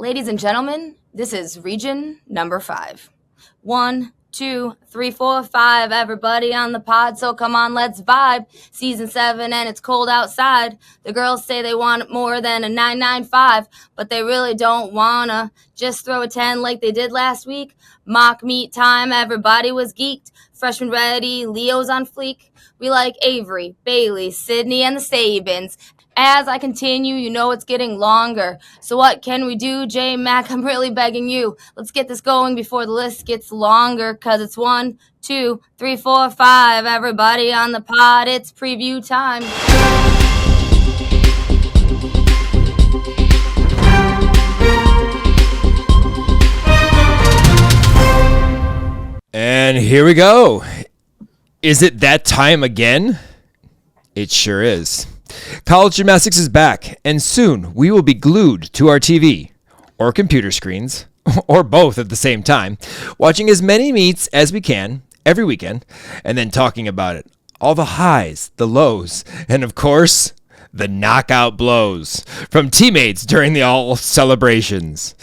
Ladies and gentlemen, this is region number 5. 1, 2, 3, 4, 5. Everybody on the pod, so come on, let's vibe. Season 7 and it's cold outside. The girls say they want more than a 995, but they really don't wanna just throw a 10 like they did last week. Mock meet time, everybody was geeked. Freshman ready, Leo's on fleek. We like Avery, Bailey, Sydney, and the Sabins. As I continue, you know it's getting longer. So what can we do, J Mac? I'm really begging you. Let's get this going before the list gets longer, cause it's 1, 2, 3, 4, 5. Everybody on the pod, it's preview time. And here we go. Is it that time again? It sure is. College gymnastics is back, and soon we will be glued to our TV, or computer screens, or both at the same time, watching as many meets as we can every weekend, and then talking about it. All the highs, the lows, and of course, the knockout blows from teammates during the all celebrations.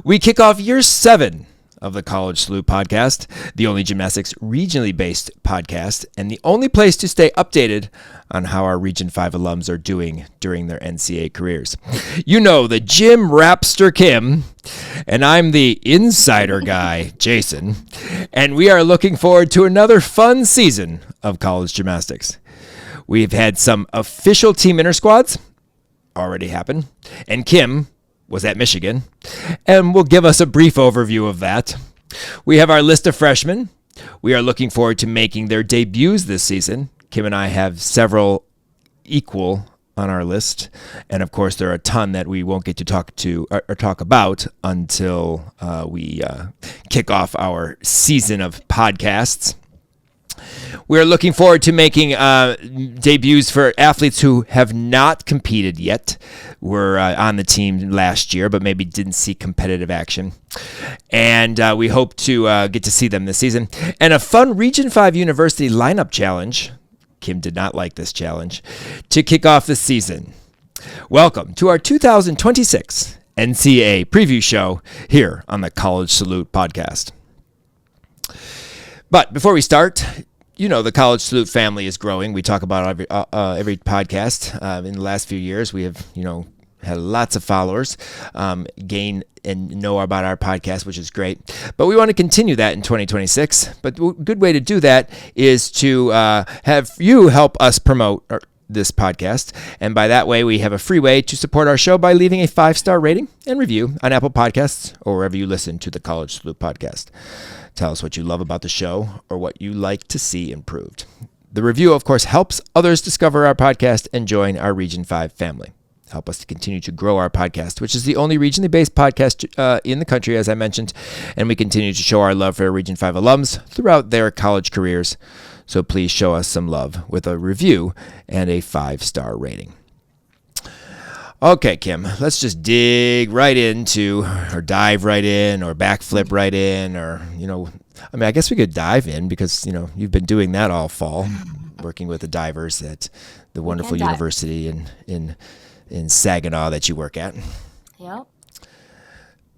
We kick off year 7 of the College Salute podcast, the only gymnastics regionally based podcast, and the only place to stay updated on how our Region 5 alums are doing during their NCAA careers. You know, the gym rapster Kim, and I'm the insider guy, Jason, and we are looking forward to another fun season of college gymnastics. We've had some official team intersquads already happen, and Kim was at Michigan, and will give us a brief overview of that. We have our list of freshmen. We are looking forward to making their debuts this season. Kim and I have several equal on our list, and of course there are a ton that we won't get to talk about until we kick off our season of podcasts. We're looking forward to making debuts for athletes who have not competed yet, were on the team last year, but maybe didn't see competitive action. And we hope to get to see them this season. And a fun Region 5 University lineup challenge. Kim did not like this challenge, to kick off the season. Welcome to our 2026 NCAA preview show here on the College Salute podcast. But before we start, you know the College Salute family is growing. We talk about every podcast. In the last few years, we have had lots of followers gain and know about our podcast, which is great. But we want to continue that in 2026. But a good way to do that is to have you help us promote this podcast. And by that way, we have a free way to support our show by leaving a 5-star rating and review on Apple Podcasts or wherever you listen to the College Salute podcast. Tell us what you love about the show or what you like to see improved. The review, of course, helps others discover our podcast and join our Region 5 family. Help us to continue to grow our podcast, which is the only regionally based podcast in the country, as I mentioned, and we continue to show our love for our Region 5 alums throughout their college careers. So please show us some love with a review and a 5-star rating. Okay, Kim, let's just dig right into, or dive right in, or backflip right in, or, I guess we could dive in because, you've been doing that all fall, working with the divers at the wonderful university in Saginaw that you work at. Yep.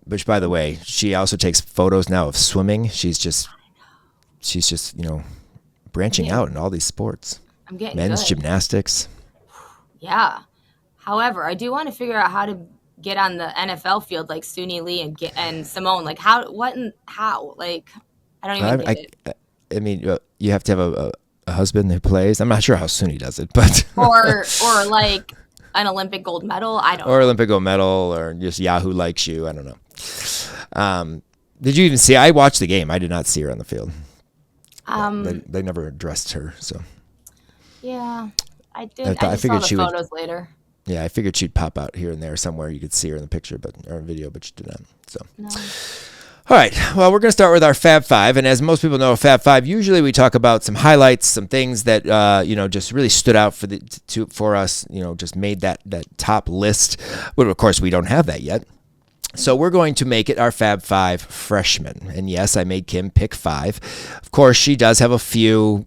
Which, by the way, she also takes photos now of swimming. She's just branching out in all these sports. I'm getting men's good. Gymnastics. Yeah. However, I do want to figure out how to get on the NFL field like Suni Lee and Simone. Like how? Like I don't even get it. I mean, you have to have a husband who plays. I'm not sure how Suni does it, but or like an Olympic gold medal. I don't know. Or Olympic gold medal, or just Yahoo likes you. I don't know. Did you even see? I watched the game. I did not see her on the field. They never addressed her. So yeah, I did. I figured saw the photos later. Yeah, I figured she'd pop out here and there somewhere. You could see her in the picture, or in video, but she did not. So. No. All right. Well, we're going to start with our Fab 5. And as most people know, Fab 5, usually we talk about some highlights, some things that, just really stood out for us, just made that top list. But of course, we don't have that yet. So we're going to make it our Fab 5 freshmen. And yes, I made Kim pick 5. Of course, she does have a few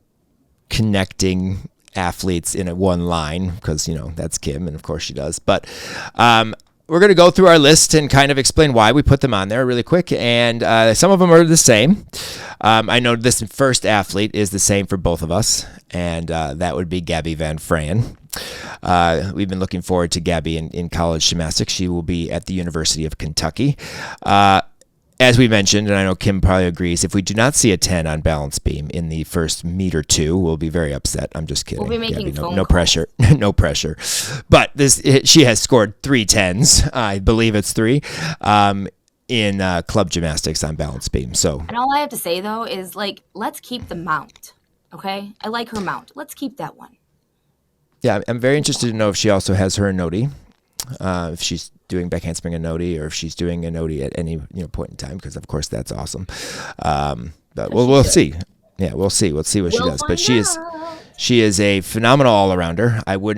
connecting athletes in one line because, that's Kim. And of course she does. But we're going to go through our list and kind of explain why we put them on there really quick. And some of them are the same. I know this first athlete is the same for both of us, and that would be Gabby Van Fran. We've been looking forward to Gabby in college gymnastics. She will be at the University of Kentucky. As we mentioned, and I know Kim probably agrees, if we do not see a 10 on balance beam in the first meet or two, we'll be very upset. I'm just kidding. We'll be making phone no calls. pressure. No pressure. But she has scored 3 10s. I believe it's 3 in club gymnastics on balance beam. So, and all I have to say, though, is, like, let's keep the mount, okay? I like her mount. Let's keep that one. Yeah, I'm very interested to know if she also has her noti, if she's doing back handspring and noti, or if she's doing a noti at any point in time, because of course that's awesome. But we'll see. Yeah, we'll see. We'll see what she does. But she is a phenomenal all-arounder. I would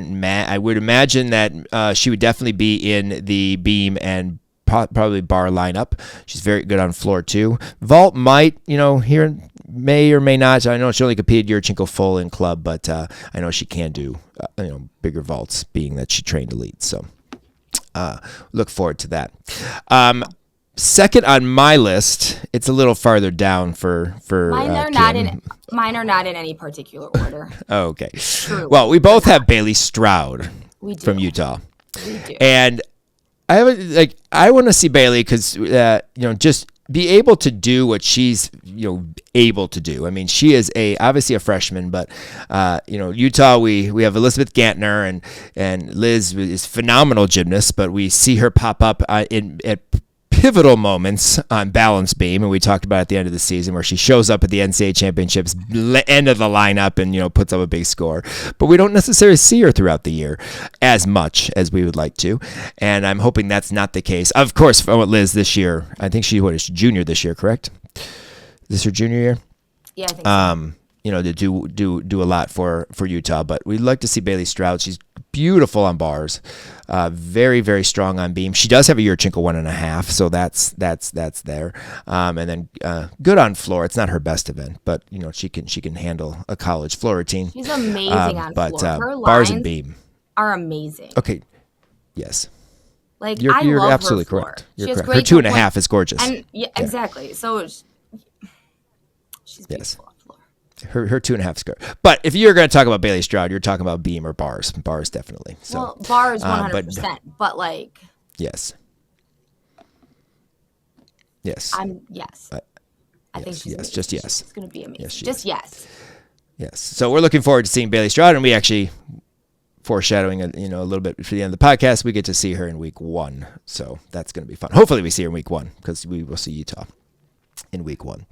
imagine that she would definitely be in the beam and probably bar lineup. She's very good on floor too. Vault might, here may or may not. I know she only competed Yurchenko full in club, but I know she can do bigger vaults, being that she trained elite. So look forward to that. Second on my list, it's a little farther down for mine are Kim. Mine are not in any particular order. Oh, okay. True. Well, we both have Bailey Stroud from Utah. We do. And I want to see Bailey because just be able to do what she's able to do. I mean, she is obviously a freshman, but Utah we have Elizabeth Gantner and Liz is phenomenal gymnast, but we see her pop up at pivotal moments on balance beam, and we talked about at the end of the season where she shows up at the NCAA championships, end of the lineup, and puts up a big score. But we don't necessarily see her throughout the year as much as we would like to, and I'm hoping that's not the case. Of course, for Liz this year, I think she is junior this year, correct? Is this her junior year? Yeah, I think so. To do a lot for Utah, but we'd like to see Bailey Stroud. She's beautiful on bars, very, very strong on beam. She does have a Yurchenko 1.5, so that's there. And then good on floor. It's not her best event, but she can handle a college floor routine. She's amazing on but, floor. Her bars lines and beam are amazing. Okay, yes. Like You're love absolutely her floor. correct. She You're has correct. Her 2.5 is gorgeous. And exactly. So she's beautiful. Her 2.5 is good. But if you're going to talk about Bailey Stroud, you're talking about beam or bars. Bars, definitely. So, well, bars 100%. But like. Yes. Yes. I Yes. think she's going to be amazing. Yes, yes. Yes. So we're looking forward to seeing Bailey Stroud, and we actually, foreshadowing a little bit for the end of the podcast, we get to see her in week 1. So that's going to be fun. Hopefully we see her in week 1 because we will see Utah in week 1.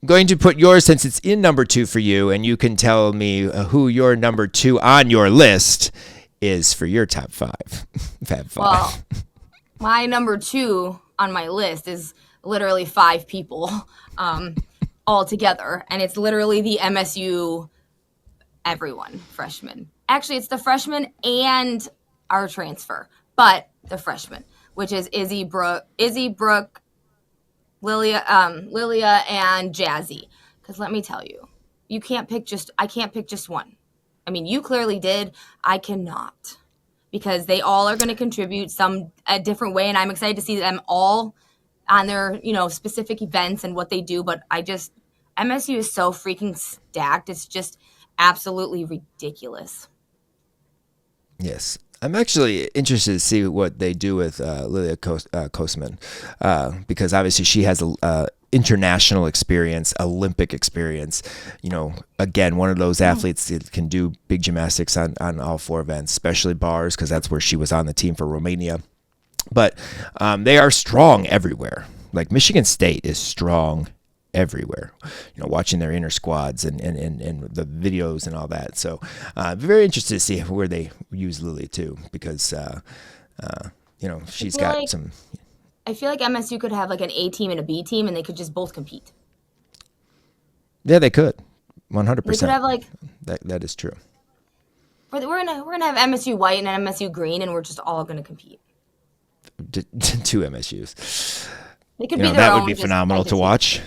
Going to put yours, since it's in number 2 for you, and you can tell me who your number 2 on your list is for your top 5. Fab 5. Well, my number 2 on my list is literally 5 people all together, and it's literally the MSU everyone freshman. Actually, it's the freshman and our transfer, but the freshman, which is Izzy Brooke, Lilia, and Jazzy. Because let me tell you, I can't pick just one. I mean, you clearly did. I cannot, because they all are going to contribute a different way, and I'm excited to see them all on their specific events and what they do. But MSU is so freaking stacked. It's just absolutely ridiculous. Yes. I'm actually interested to see what they do with Lilia Kosman, because obviously she has international experience, Olympic experience. Again, one of those athletes that can do big gymnastics on all 4 events, especially bars, because that's where she was on the team for Romania. But they are strong everywhere. Like Michigan State is strong everywhere, watching their inner squads and the videos and all that. So very interested to see where they use Lily too, because she's got some. I feel like MSU could have like an A team and a B team, and they could just both compete. Yeah, they could. 100%. They could have like that is true. We're gonna have MSU white and MSU green, and we're just all gonna compete. 2 MSUs. They could be their that own, would be phenomenal to watch.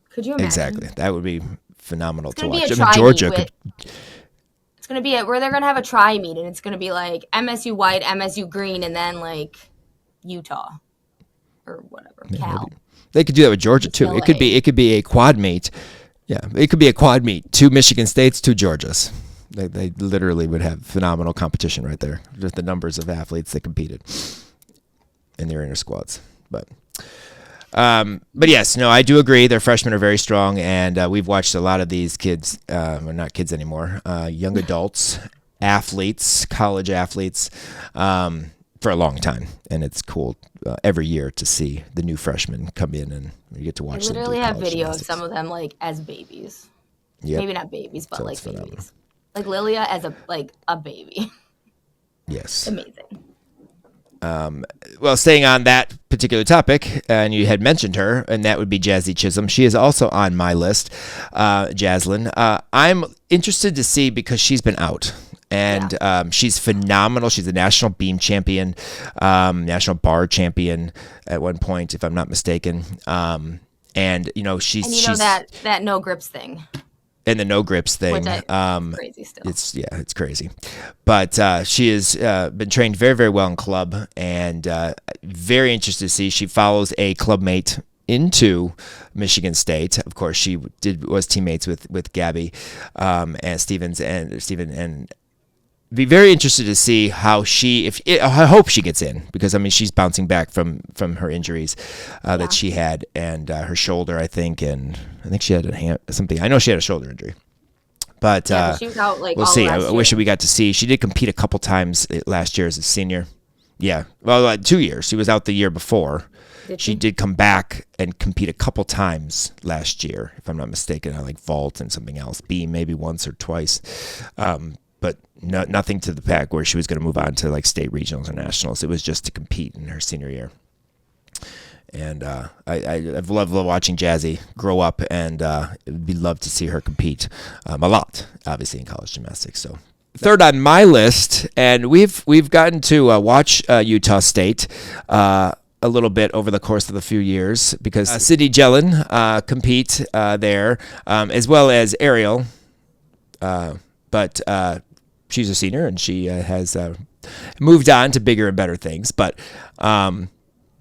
Could you imagine? Exactly. That would be phenomenal to watch. It's Georgia going going to be where they're going to have a tri-meet, and it's going to be like MSU white, MSU green, and then like Utah or whatever. Yeah, Cal. maybe. They could do that with Georgia too. UCLA. It could be a quad meet. Yeah, it could be a quad meet. 2 Michigan States, 2 Georgias. They literally would have phenomenal competition right there. Just the numbers of athletes that competed in their inter squads. But yes, no, I do agree. Their freshmen are very strong, and we've watched a lot of these kids, well, not kids anymore, young adults, athletes, college athletes, for a long time, and it's cool every year to see the new freshmen come in and you get to watch. I them literally do have college video of gymnastics. some of them like as babies. Yep. Maybe not babies, but So like it's phenomenal. babies. Like Lilia as a baby. Yes. Amazing. Well, staying on that particular topic, and you had mentioned her, and that would be Jazzy Chisholm. She is also on my list, Jaslyn. I'm interested to see because she's been out. And she's phenomenal. She's a national beam champion, national bar champion at one point, if I'm not mistaken. And she's that no grips thing. And the no grips thing. Which it's crazy still. It's crazy. But she has been trained very, very well in club, and very interested to see. She follows a club mate into Michigan State. Of course, she was teammates with Gabby and Stevens and Steven, and be very interested to see how I hope she gets in, because I mean she's bouncing back from her injuries that she had, and her shoulder, I think she had something. I know she had a shoulder injury, but she was out we'll see. I wish we got to see. She did compete a couple times last year as a senior. Yeah, well, 2 years. She was out the year before. She did come back and compete a couple times last year, if I'm not mistaken, on like vault and something else, beam maybe once or twice. But nothing to the pack where she was going to move on to like state regionals or nationals. It was just to compete in her senior year. And I've loved watching Jazzy grow up, and it'd be loved to see her compete a lot, obviously, in college gymnastics. So third on my list, and we've gotten to watch Utah State a little bit over the course of the few years, because Sydney Jellin compete there, as well as Ariel, but she's a senior, and she has moved on to bigger and better things. But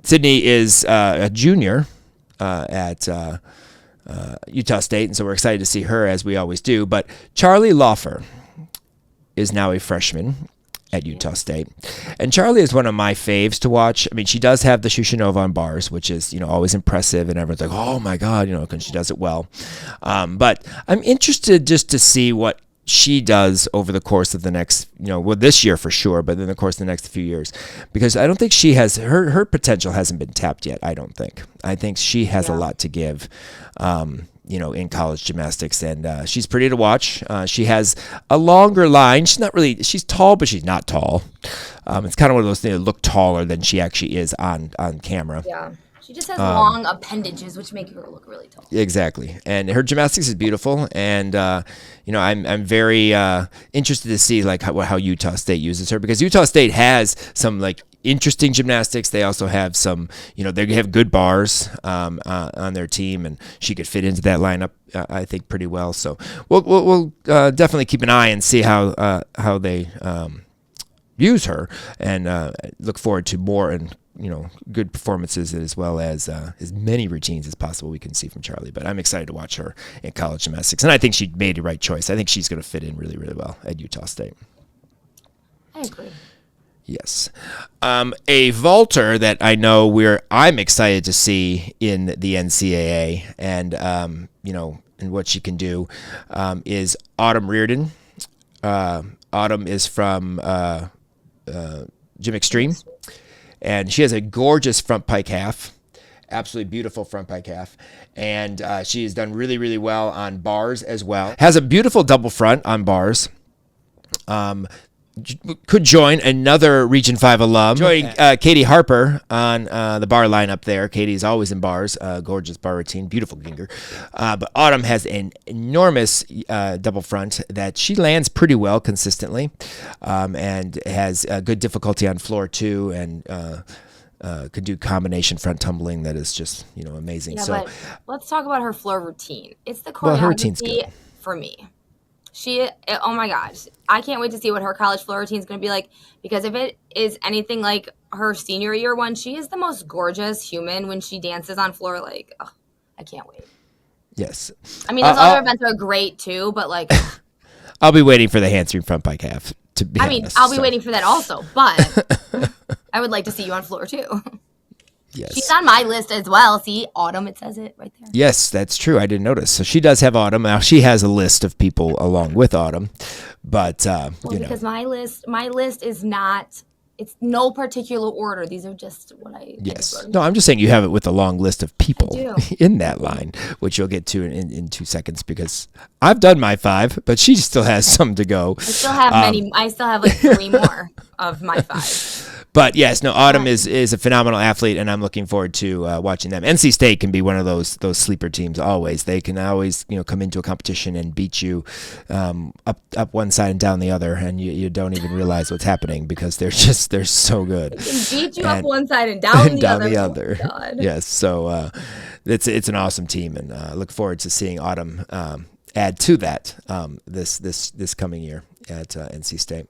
Sydney is a junior at Utah State, and so we're excited to see her, as we always do. But Charlie Laufer is now a freshman at Utah State, and Charlie is one of my faves to watch. I mean, she does have the Shushanova on bars, which is always impressive, and everyone's like, oh my god, because she does it well. But I'm interested just to see what she does over the course of the next, this year for sure, but in the course of the next few years, because I don't think she has her potential hasn't been tapped yet. I think she has a lot to give, in college gymnastics, and she's pretty to watch. She has a longer line. She's tall, but she's not tall. It's kind of one of those things that look taller than she actually is on camera. Yeah. She just has long appendages, which make her look really tall. Exactly, and her gymnastics is beautiful, and I'm very interested to see like how Utah State uses her, because Utah State has some like interesting gymnastics. They also have some, they have good bars on their team, and she could fit into that lineup, I think, pretty well. So we'll definitely keep an eye and see how they use her, and look forward to more and good performances, as well as many routines as possible we can see from Charlie. But I'm excited to watch her in college gymnastics, and I think she made the right choice. I think she's going to fit in really, really well at Utah State. I agree. Yes. A vaulter that I know I'm excited to see in the NCAA, and and what she can do, is Autumn Reardon. Autumn is from Gym Extreme. And she has a gorgeous front pike half, absolutely beautiful front pike half. And she has done really, really well on bars as well. Has a beautiful double front on bars. Could join another Region 5 alum. Joining Katie Harper on the bar lineup there. Katie's always in bars. Gorgeous bar routine. Beautiful ginger. But Autumn has an enormous double front that she lands pretty well consistently, and has good difficulty on floor too, and could do combination front tumbling that is just amazing. Yeah, so but let's talk about her floor routine. It's the her routine's choreography good for me. Oh my gosh, I can't wait to see what her college floor routine is going to be like, because if it is anything like her senior year one, she is the most gorgeous human when she dances on floor. Like, ugh, I can't wait. Yes. I mean, those other events are great too, but like, I'll be waiting for the handspring front pike half, to be honest. I'll be waiting for that also, but I would like to see you on floor too. Yes. She's on my list as well. See, Autumn, it says it right there. Yes, that's true. I didn't notice. So she does have Autumn. Now she has a list of people along with Autumn, but because my list is not. It's no particular order. These are just what I. Yes. No, I'm just saying you have it with a long list of people I do. in that line, which you'll get to in 2 seconds, because I've done my 5, but she still has some to go. I still have many. I still have like 3 more of my 5. But yes, no, Autumn is a phenomenal athlete, and I'm looking forward to watching them. NC State can be one of those sleeper teams. Always, they can always come into a competition and beat you up one side and down the other, and you don't even realize what's happening because they're so good. They can beat you up one side and down the other. Oh, God. Yes, so it's an awesome team, and look forward to seeing Autumn add to that this coming year at NC State.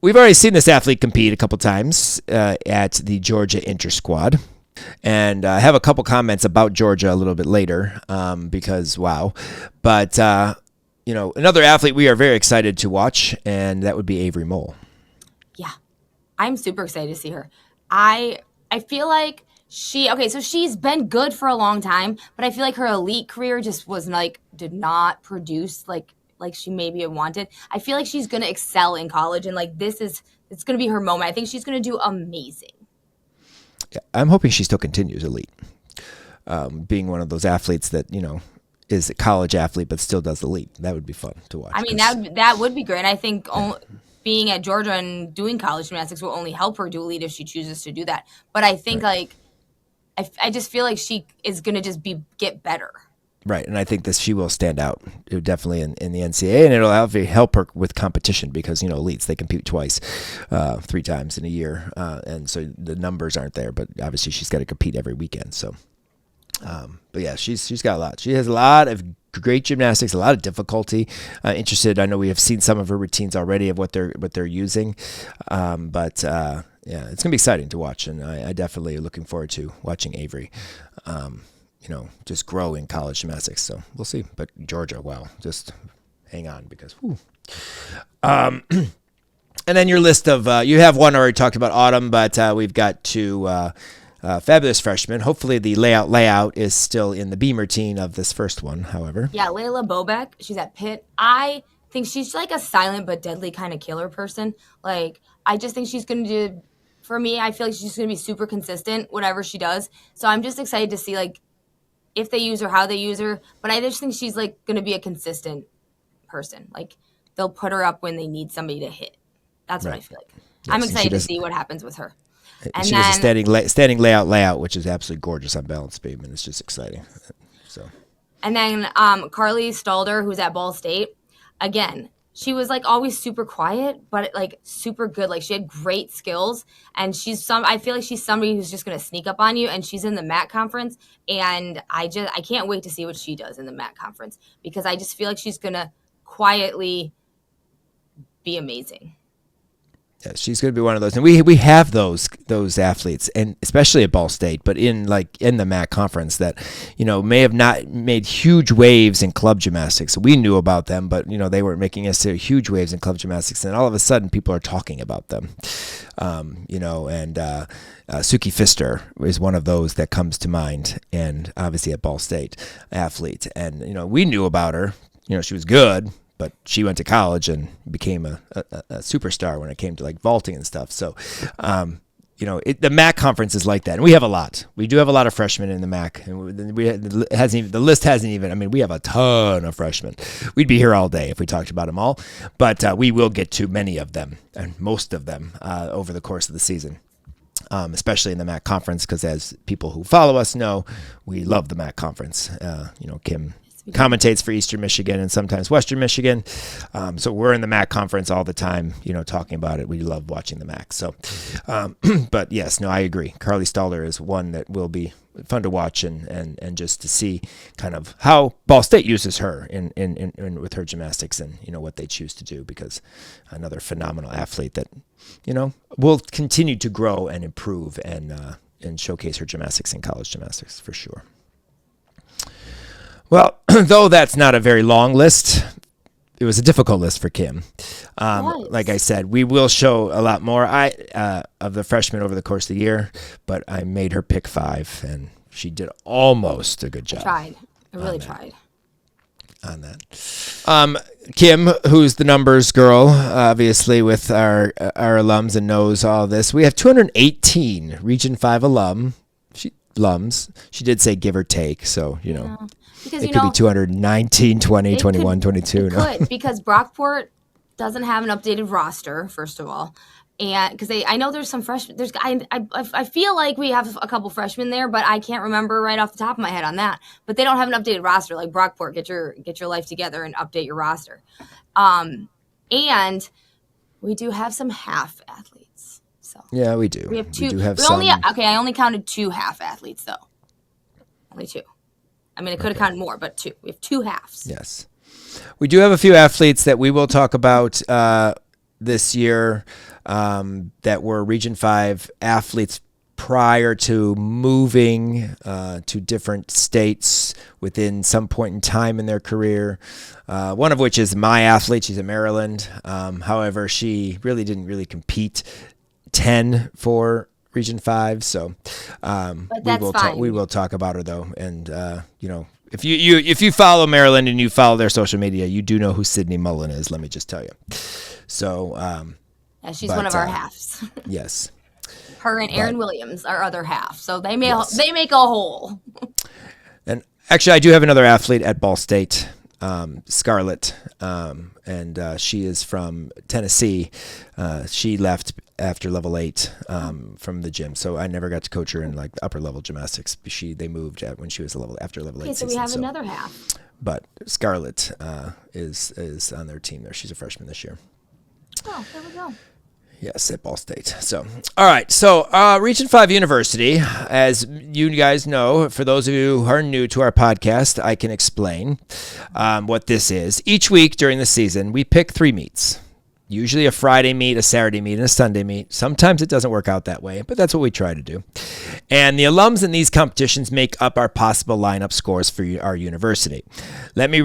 We've already seen this athlete compete a couple times at the Georgia Inter-Squad. And I have a couple comments about Georgia a little bit later because, wow. But, another athlete we are very excited to watch, and that would be Avery Mole. Yeah, I'm super excited to see her. I feel like so she's been good for a long time, but I feel like her elite career just did not produce like she maybe wanted. I feel like she's going to excel in college, and it's going to be her moment. I think she's going to do amazing. Yeah, I'm hoping she still continues elite, being one of those athletes that, is a college athlete but still does elite. That would be fun to watch. I mean, that would be great. And I think being at Georgia and doing college gymnastics will only help her do elite if she chooses to do that. But I think I just feel like she is going to just get better. Right, and I think she will stand out definitely in the NCAA, and it'll help her with competition because, elites, they compete twice, 3 times in a year, and so the numbers aren't there, but obviously she's got to compete every weekend. So, but yeah, she's got a lot. She has a lot of great gymnastics, a lot of difficulty. Interested, I know we have seen some of her routines already of what they're using, but yeah, it's gonna be exciting to watch, and I definitely looking forward to watching Avery. Just grow in college gymnastics. So we'll see. But Georgia, wow, just hang on because, whew. And then your list of, you have one already talked about Autumn, but we've got 2 fabulous freshmen. Hopefully the layout is still in the beam routine of this first one, however. Yeah, Layla Bobek, she's at Pitt. I think she's like a silent but deadly kind of killer person. I just think she's going to do, for me, I feel like she's going to be super consistent, whatever she does. So I'm just excited to see, if they use her, how they use her. But I just think she's going to be a consistent person. They'll put her up when they need somebody to hit. That's what I feel like. Yes, I'm excited to see what happens with her. And she does a standing layout, which is absolutely gorgeous on balance beam, and it's just exciting. So. And then Carly Stalder, who's at Ball State, again, she was always super quiet, but super good. She had great skills, and I feel like she's somebody who's just gonna sneak up on you. And she's in the MAC conference, and I can't wait to see what she does in the MAC conference because I just feel like she's gonna quietly be amazing. Yeah, she's going to be one of those, and we have those athletes, and especially at Ball State, but in the MAC conference that may have not made huge waves in club gymnastics. We knew about them, but they weren't making necessarily huge waves in club gymnastics, and all of a sudden people are talking about them. And Suki Pfister is one of those that comes to mind, and obviously at Ball State athlete, and we knew about her. She was good. But she went to college and became a superstar when it came to vaulting and stuff. So, the MAC conference is like that, and we have a lot. We do have a lot of freshmen in the MAC, and the list hasn't even. I mean, we have a ton of freshmen. We'd be here all day if we talked about them all, but we will get to many of them and most of them over the course of the season. Especially in the MAC conference, because as people who follow us know, we love the MAC conference. Kim. commentates for Eastern Michigan and sometimes Western Michigan. So we're in the MAC conference all the time, talking about it. We love watching the MAC. So, but yes, no, I agree. Carly Staller is one that will be fun to watch and just to see kind of how Ball State uses her in with her gymnastics and what they choose to do, because another phenomenal athlete that will continue to grow and improve and showcase her gymnastics in college gymnastics for sure. Well, though that's not a very long list, it was a difficult list for Kim. Like I said, we will show a lot more of the freshmen over the course of the year, but I made her pick 5, and she did almost a good job. I really tried. On that. Kim, who's the numbers girl, obviously with our alums and knows all this. We have 218 Region 5 alums. She did say give or take, so, because, it could be 219, 20, 21, 22. It could, because Brockport doesn't have an updated roster, first of all. And because I know there's some freshmen. I feel like we have a couple freshmen there, but I can't remember right off the top of my head on that. But they don't have an updated roster like Brockport. Get your life together and update your roster. And we do have some half athletes. So yeah, we do. We have 2. We do have some. I only counted 2 half athletes though. Only 2. I mean, I could have counted more, but 2. We have 2 halves. Yes. We do have a few athletes that we will talk about this year that were Region 5 athletes prior to moving to different states within some point in time in their career. One of which is my athlete. She's in Maryland. However, she really didn't compete 10 for Region 5, so we will talk about her though, and if you follow Maryland and you follow their social media, you do know who Sydney Mullen is. Let me just tell you. So yeah, she's one of our halves. Yes, her and Aaron Williams, our other half. So they make a whole. And actually, I do have another athlete at Ball State, Scarlett, and she is from Tennessee. She left after level 8 from the gym, so I never got to coach her in like upper level gymnastics. They moved when she was after level 8. So we have another half. But Scarlett is on their team there. She's a freshman this year. Oh, there we go. Yes, at Ball State. So, all right. So, Region 5 University, as you guys know, for those of you who are new to our podcast, I can explain what this is. Each week during the season, we pick 3 meets. Usually a Friday meet, a Saturday meet, and a Sunday meet. Sometimes it doesn't work out that way, but that's what we try to do. And the alums in these competitions make up our possible lineup scores for our university. Let me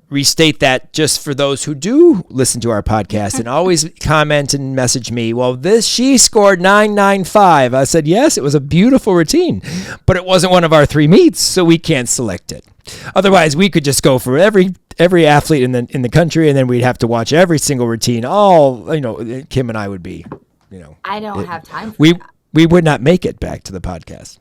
restate that just for those who do listen to our podcast and always comment and message me, well, she scored 995. I said, yes, it was a beautiful routine, but it wasn't one of our 3 meets, so we can't select it. Otherwise, we could just go for every athlete in the country, and then we'd have to watch every single routine. Kim and I would be, I don't have time for that. We would not make it back to the podcast.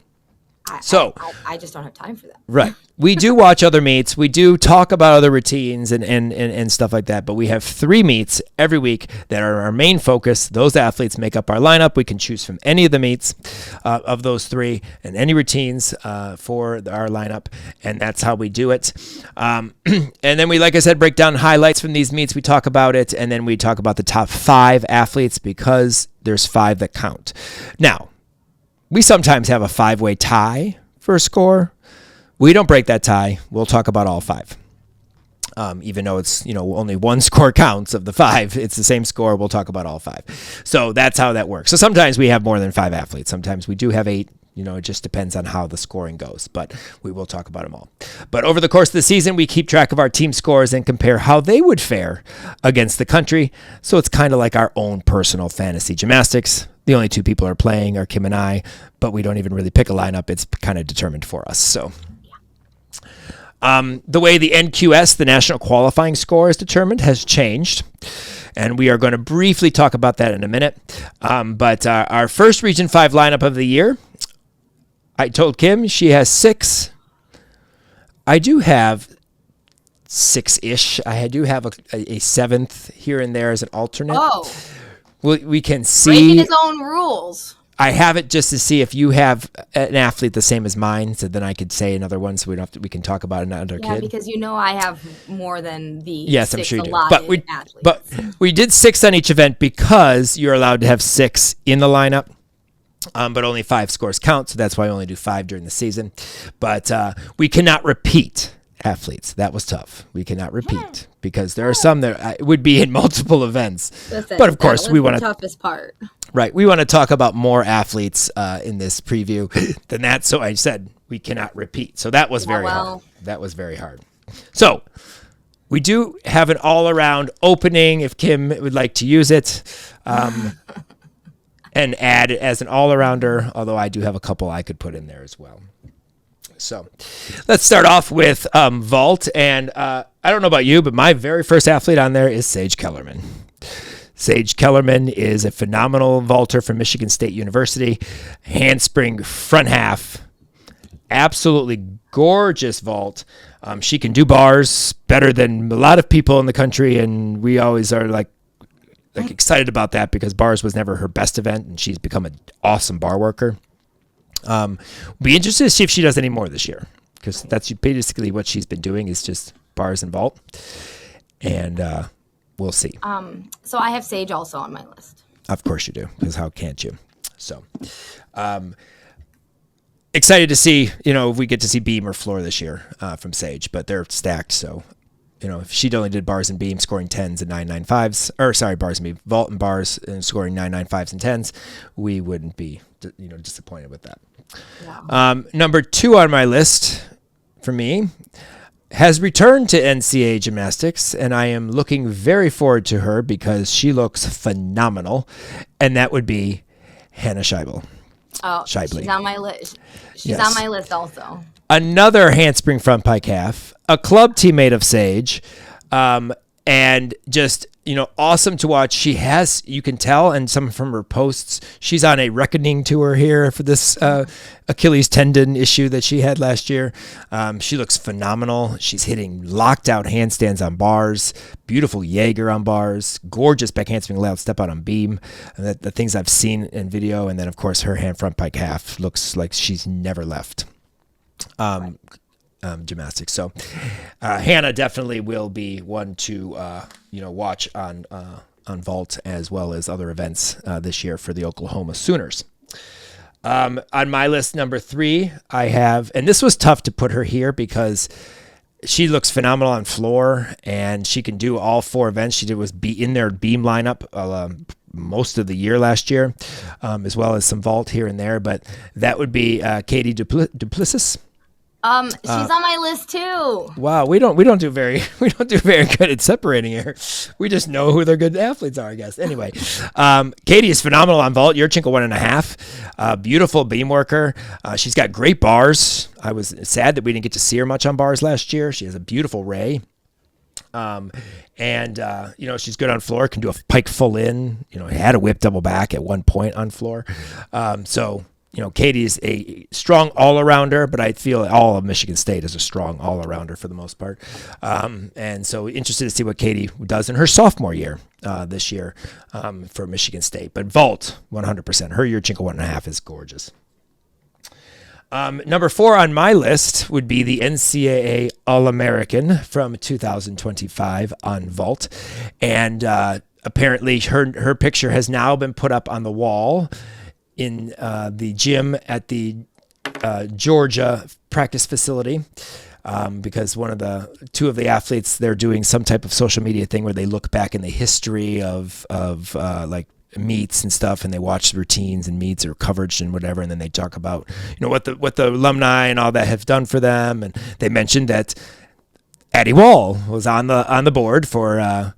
I just don't have time for that. Right. We do watch other meets. We do talk about other routines and stuff like that. But we have 3 meets every week that are our main focus. Those athletes make up our lineup. We can choose from any of the meets of those 3 and any routines for our lineup. And that's how we do it. And then we, like I said, break down highlights from these meets. We talk about it. And then we talk about the top 5 athletes because there's 5 that count. Now, we sometimes have a 5-way tie for a score. We don't break that tie. We'll talk about all 5. Even though it's, only 1 score counts of the 5, it's the same score. We'll talk about all 5. So that's how that works. So sometimes we have more than 5 athletes. Sometimes we do have 8. It just depends on how the scoring goes, but we will talk about them all. But over the course of the season, we keep track of our team scores and compare how they would fare against the country. So it's kind of like our own personal fantasy gymnastics. The only 2 people are playing are Kim and I, but we don't even really pick a lineup. It's kind of determined for us. So the way the NQS, the National Qualifying Score, is determined has changed. And we are going to briefly talk about that in a minute. But our first Region 5 lineup of the year, I told Kim she has 6. I do have 6-ish. I do have a 7th here and there as an alternate. Oh. We can see breaking his own rules. I have it just to see if you have an athlete the same as mine, so then I could say another one, so we can talk about another kid. Because I have more than the yes, I'm sure you do. athletes. But we did 6 on each event because you're allowed to have 6 in the lineup. But only 5 scores count, so that's why I only do 5 during the season. But we cannot repeat athletes. That was tough. We cannot repeat because there are some that would be in multiple events. But of course, we want to. Toughest part. Right. We want to talk about more athletes in this preview than that. So I said we cannot repeat. So that was very hard. That was very hard. So we do have an all-around opening if Kim would like to use it. And add it as an all-arounder, although I do have a couple I could put in there as well. So let's start off with vault. And I don't know about you, but my very first athlete on there is Sage Kellerman. Sage Kellerman is a phenomenal vaulter from Michigan State University. Handspring front half. Absolutely gorgeous vault. She can do bars better than a lot of people in the country, and we always are like excited about that because bars was never her best event, and she's become an awesome bar worker. Be interested to see if she does any more this year, because that's basically what she's been doing is just bars and vault, and we'll see. So I have Sage also on my list. Of course you do, because how can't you? So excited to see, if we get to see beam or floor this year from Sage, but they're stacked, so if she only did bars and beam, scoring 10s and 995s, or sorry, bars and beam, vault and bars, and scoring 995s and 10s, we wouldn't be, disappointed with that. Wow. Number 2 on my list for me has returned to NCAA gymnastics, and I am looking very forward to her because she looks phenomenal, and that would be Hannah Scheibel. Oh, Scheibele. She's on my list. She's on my list also. Another handspring front pike half, a club teammate of Sage, and just, awesome to watch. She has, you can tell, and some from her posts, she's on a reckoning tour here for this Achilles tendon issue that she had last year. She looks phenomenal. She's hitting locked out handstands on bars, beautiful Jaeger on bars, gorgeous back handspring layout step out on beam, the things I've seen in video, and then, of course, her hand front pike half looks like she's never left. Gymnastics. So Hannah definitely will be one to watch on vault as well as other events this year for the Oklahoma Sooners. On my list, number 3, I have, and this was tough to put her here because she looks phenomenal on floor and she can do all 4 events. She was in their beam lineup most of the year last year, as well as some vault here and there, but that would be Katie Duplessis. She's on my list too. Wow, we don't do very good at separating here. We just know who their good athletes are, I guess. Anyway, Katie is phenomenal on vault. Yurchenko 1.5. Beautiful beam worker. She's got great bars. I was sad that we didn't get to see her much on bars last year. She has a beautiful ray. She's good on floor, can do a pike full in, had a whip double back at one point on floor. Katie is a strong all-arounder, but I feel all of Michigan State is a strong all-arounder for the most part. And so interested to see what Katie does in her sophomore year this year for Michigan State. But vault, 100%. Her Yurchenko 1.5 is gorgeous. Number 4 on my list would be the NCAA All-American from 2025 on vault. And apparently her picture has now been put up on the wall in the gym at the Georgia practice facility because two of the athletes, they're doing some type of social media thing where they look back in the history of meets and stuff, and they watch the routines and meets or coverage and whatever, and then they talk about what the alumni and all that have done for them, and they mentioned that Addie Wall was on the board for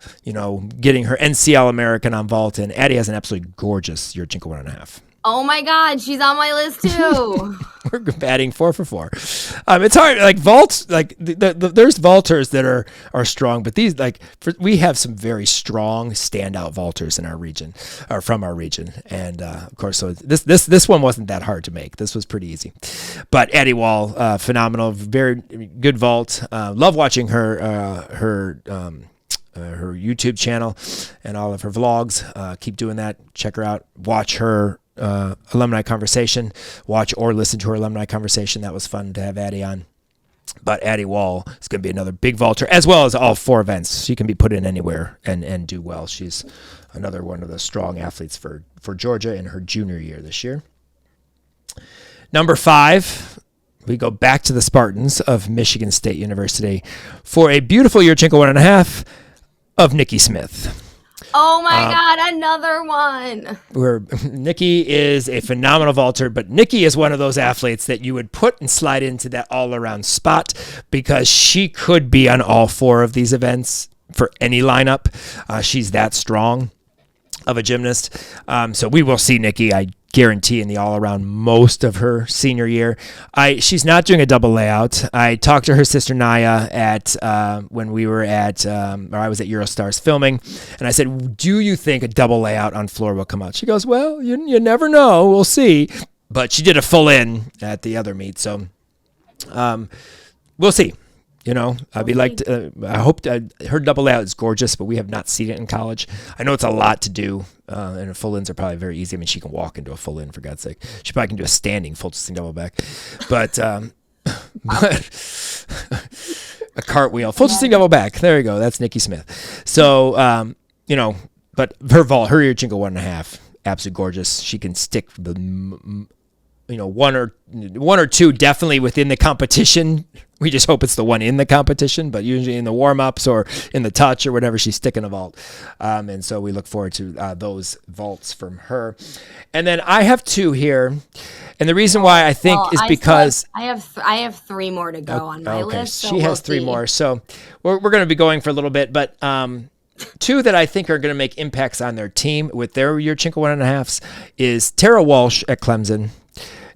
getting her NCL American on vault, and Addie has an absolutely gorgeous Yurchenko 1.5. Oh my God, she's on my list too. We're batting 4 for 4. It's hard, like vaults, like there's vaulters that are strong, but these we have some very strong standout vaulters in our region, or from our region, and of course, so this one wasn't that hard to make. This was pretty easy, but Addie Wall, phenomenal, very good vault. Love watching her YouTube channel and all of her vlogs. Keep doing that. Check her out. Watch her alumni conversation. Watch or listen to her alumni conversation. That was fun to have Addie on. But Addie Wall is going to be another big vaulter, as well as all 4 events. She can be put in anywhere and do well. She's another one of the strong athletes for Georgia in her junior year this year. Number 5, we go back to the Spartans of Michigan State University for a beautiful Yurchenko 1.5 of Nikki Smith. Oh my God, another one. Where Nikki is a phenomenal vaulter, but Nikki is one of those athletes that you would put and slide into that all-around spot because she could be on all 4 of these events for any lineup. She's that strong of a gymnast. So we will see Nikki, I guarantee, in the all-around most of her senior year. She's not doing a double layout. I talked to her sister Naya at when we were at, or I was at Eurostars filming, and I said, do you think a double layout on floor will come out? She goes, well, you never know. We'll see. But she did a full in at the other meet, so we'll see. You know, I hope her double layout is gorgeous, but we have not seen it in college. I know it's a lot to do, and full ins are probably very easy. I mean, she can walk into a full in, for God's sake. She probably can do a standing full twisting double back, but a cartwheel, full twisting double back. There you go. That's Nikki Smith. So, you know, but her Yurchenko 1.5, absolutely gorgeous. She can stick the, you know, one or two definitely within the competition. We just hope it's the one in the competition, but usually in the warm-ups or in the touch or whatever, she's sticking a vault. And so we look forward to those vaults from her. And then I have 2 here. And the reason why I think is because I have 3 more to go on my list. So she has 3 more. So we're going to be going for a little bit, but 2 that I think are going to make impacts on their team with their Yurchenko 1.5s is Tara Walsh at Clemson.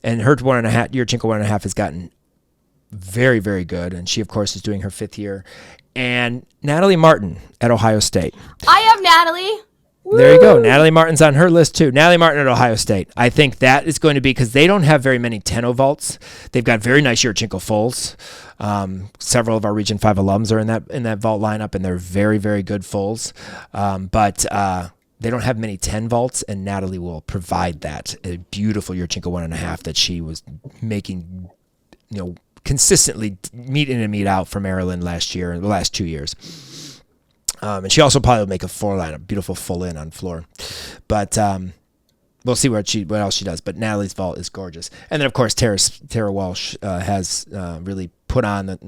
And her Yurchenko 1.5 has gotten very, very good. And she, of course, is doing her 5th year. And Natalie Martin at Ohio State. I have Natalie. Woo! There you go. Natalie Martin's on her list, too. Natalie Martin at Ohio State. I think that is going to be because they don't have very many Tenno vaults. They've got very nice Yurchenko fulls. Several of our Region 5 alums are in that vault lineup, and they're very, very good fulls. But they don't have many 10 vaults, and Natalie will provide that. A beautiful Yurchenko 1.5 that she was making, you know, consistently meet in and meet out for Maryland last year and the last 2 years. And she also probably will make a floor line, a beautiful full in on floor. But we'll see what else she does. But Natalie's vault is gorgeous. And then, of course, Tara Walsh has really put on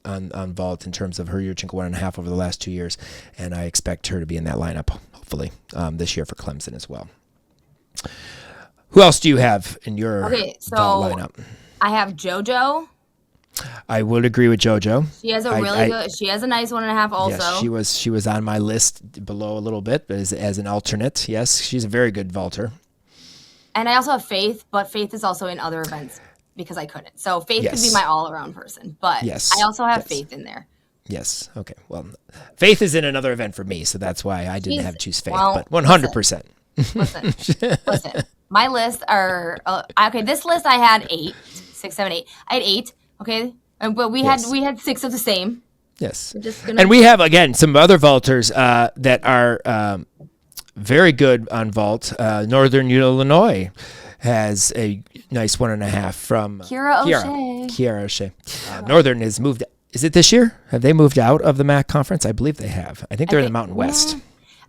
on vault in terms of her Yurchenko 1.5 over the last 2 years. And I expect her to be in that lineup, hopefully, this year for Clemson as well. Who else do you have in your vault lineup? I have JoJo. I would agree with JoJo. She has a really good. She has a nice 1.5 also. Yes, she was on my list below a little bit, but as an alternate. Yes, she's a very good vaulter. And I also have Faith, but Faith is also in other events because I couldn't. So Faith could be my all-around person, but I also have Faith in there. Yes. Okay. Well, Faith is in another event for me, so that's why I didn't have choose Faith. But 100%. Listen. My lists are okay. This list I had 8, 6, 7, 8. I had 8. Okay, but we had 6 of the same. Yes, and we have again some other vaulters that are very good on vault. Northern Illinois has a nice 1.5 from Kiara O'Shea. Northern has moved. Is it this year? Have they moved out of the MAC conference? I believe they have. I think they're in the Mountain West.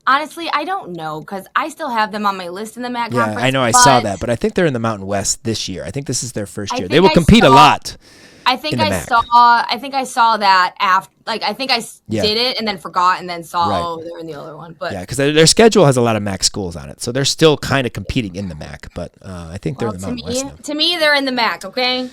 Honestly, I don't know because I still have them on my list in the MAC conference. Yeah, I know. I saw that, but I think they're in the Mountain West this year. I think this is their first year. They will compete a lot. I think I saw that after. Like I think I did it and then forgot and then saw they're in the other one. But yeah, because their schedule has a lot of MAC schools on it, so they're still kind of competing in the MAC. But I think they're in the Mountain West now. To me, they're in the MAC. Okay.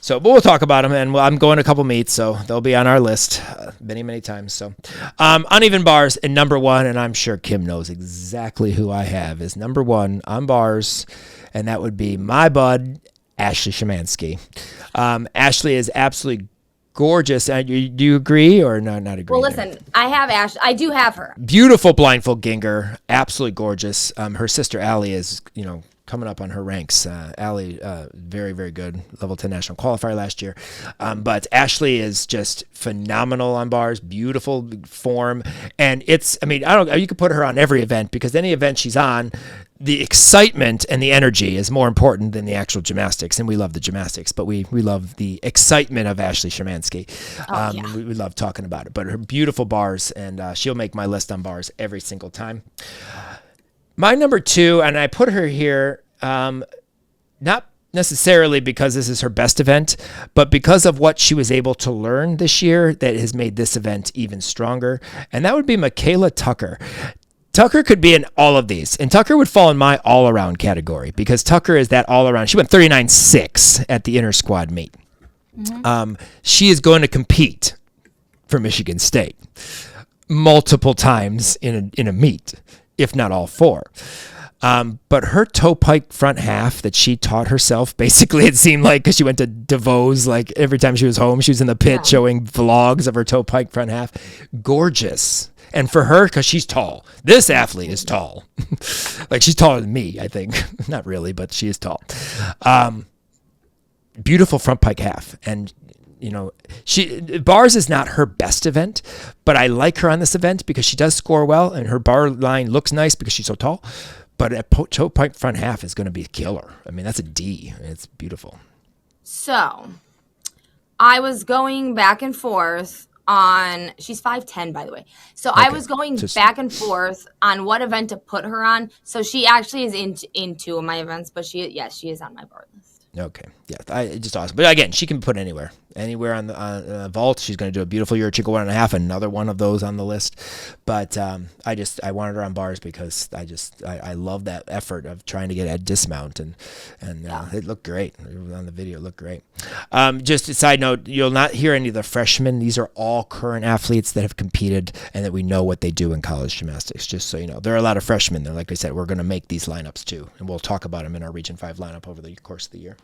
So, but we'll talk about them, and I'm going to a couple meets, so they'll be on our list many, many times. So, uneven bars in number 1, and I'm sure Kim knows exactly who I have is number 1 on bars, and that would be my bud, Ashley Szymanski. Ashley is absolutely gorgeous. Do you agree or not agree? Well, listen, I have Ashley. I do have her. Beautiful blindfold ginger, absolutely gorgeous. Her sister Allie is, coming up on her ranks. Allie, very, very good. Level 10 national qualifier last year. But Ashley is just phenomenal on bars, beautiful form. And you could put her on every event because any event she's on, the excitement and the energy is more important than the actual gymnastics. And we love the gymnastics, but we love the excitement of Ashley Shermansky. We love talking about it. But her beautiful bars, and she'll make my list on bars every single time. My number 2, and I put her here, not necessarily because this is her best event, but because of what she was able to learn this year that has made this event even stronger. And that would be Michaela Tucker. Tucker could be in all of these, and Tucker would fall in my all-around category because Tucker is that all-around. She went 39.6 at the inter-squad meet. She is going to compete for Michigan State multiple times in a meet, if not all 4. But her toe pike front half that she taught herself, basically it seemed like, because she went to DeVos, like every time she was home, she was in the pit showing vlogs of her toe pike front half. Gorgeous. And for her, because she's tall. This athlete is tall. Like, she's taller than me, I think. Not really, but she is tall. Beautiful front pike half. And, you know, bars is not her best event, but I like her on this event because she does score well, and her bar line looks nice because she's so tall. But a toe pike front half is going to be a killer. I mean, that's a D. It's beautiful. So, I was going back and forth on, she's 5'10", by the way. So okay. I was going back and forth on what event to put her on. So she actually is in 2 of my events, but she is on my bar list. Okay. Yeah. Just awesome. But again, she can put anywhere on the vault. She's going to do a beautiful Euro-Chico 1.5, another one of those on the list. But I wanted her on bars because I love that effort of trying to get a dismount, and it looked great on the video. It looked great. Just a side note, you'll not hear any of the freshmen. These are all current athletes that have competed and that we know what they do in college gymnastics. Just so you know, there are a lot of freshmen there. Like I said, we're going to make these lineups too, and we'll talk about them in our Region 5 lineup over the course of the year.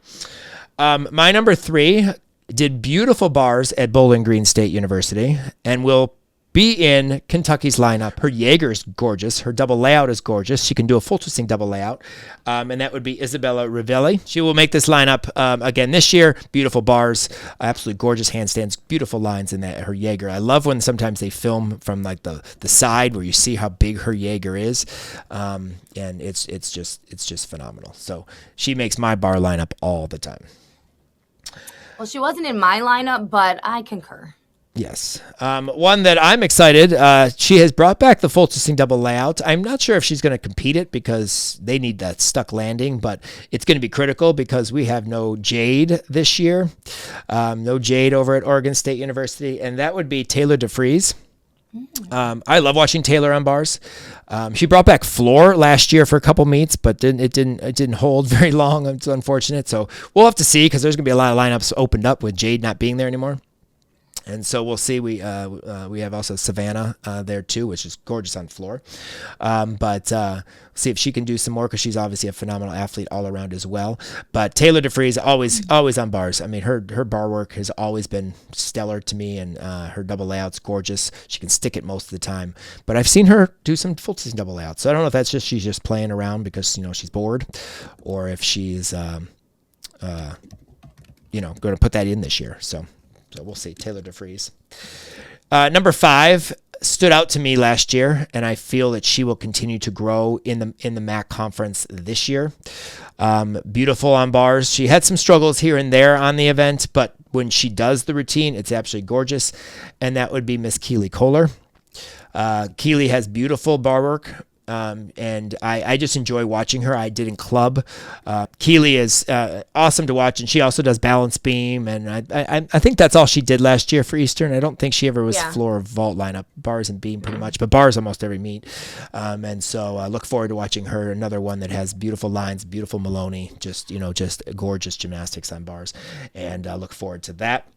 My number 3 did beautiful bars at Bowling Green State University and will be in Kentucky's lineup. Her Jaeger is gorgeous. Her double layout is gorgeous. She can do a full twisting double layout, and that would be Isabella Rivelli. She will make this lineup again this year. Beautiful bars, absolutely gorgeous handstands, beautiful lines in that her Jaeger. I love when sometimes they film from like the side where you see how big her Jaeger is, and it's just phenomenal. So she makes my bar lineup all the time. Well, she wasn't in my lineup, but I concur. Yes. One that I'm excited, she has brought back the full twisting double layout. I'm not sure if she's going to compete it because they need that stuck landing, but it's going to be critical because we have no Jade this year. No Jade over at Oregon State University, and that would be Taylor DeFries. I love watching Taylor on bars. She brought back floor last year for a couple meets, but it didn't hold very long. It's unfortunate. So we'll have to see because there's going to be a lot of lineups opened up with Jade not being there anymore. And so we'll see. We have also Savannah there too, which is gorgeous on floor. But see if she can do some more because she's obviously a phenomenal athlete all around as well. But Taylor DeFries always on bars. I mean, her bar work has always been stellar to me, and her double layout's gorgeous. She can stick it most of the time. But I've seen her do some full season double layouts. So I don't know if that's just she's just playing around because she's bored, or if she's going to put that in this year. So we'll see. Taylor DeFries. Number 5 stood out to me last year, and I feel that she will continue to grow in the MAC conference this year. Beautiful on bars. She had some struggles here and there on the event, but when she does the routine, it's absolutely gorgeous, and that would be Miss Keely Kohler. Keely has beautiful bar work. And I just enjoy watching her. I did in club. Keely is awesome to watch, and she also does balance beam. And I think that's all she did last year for Eastern. I don't think she ever was floor vault lineup, bars and beam pretty much, but bars almost every meet. And so I look forward to watching her. Another one that has beautiful lines, beautiful Maloney, just gorgeous gymnastics on bars, and I look forward to that.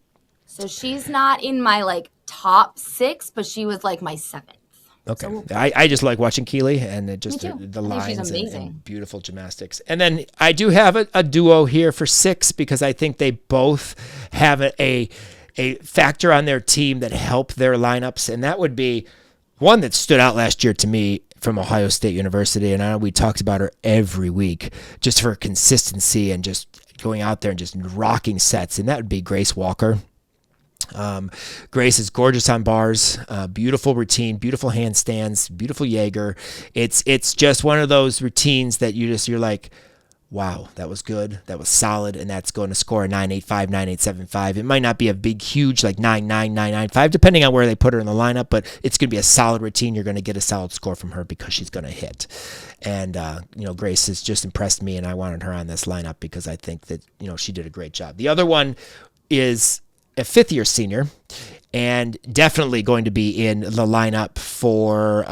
So she's not in my top 6, but she was my 7th. Okay. So I just like watching Keely, and it just the lines and beautiful gymnastics. And then I do have a duo here for 6 because I think they both have a factor on their team that help their lineups, and that would be one that stood out last year to me from Ohio State University, and I know we talked about her every week just for consistency and just going out there and just rocking sets, and that would be Grace Walker. Grace is gorgeous on bars, beautiful routine, beautiful handstands, beautiful Jaeger. It's just one of those routines that you're like, wow, that was good, that was solid, and that's going to score a 985, 9875. It might not be a big, huge like 99995, depending on where they put her in the lineup, but it's going to be a solid routine. You're going to get a solid score from her because she's going to hit. And Grace has just impressed me, and I wanted her on this lineup because I think that she did a great job. The other one is a fifth-year senior, and definitely going to be in the lineup for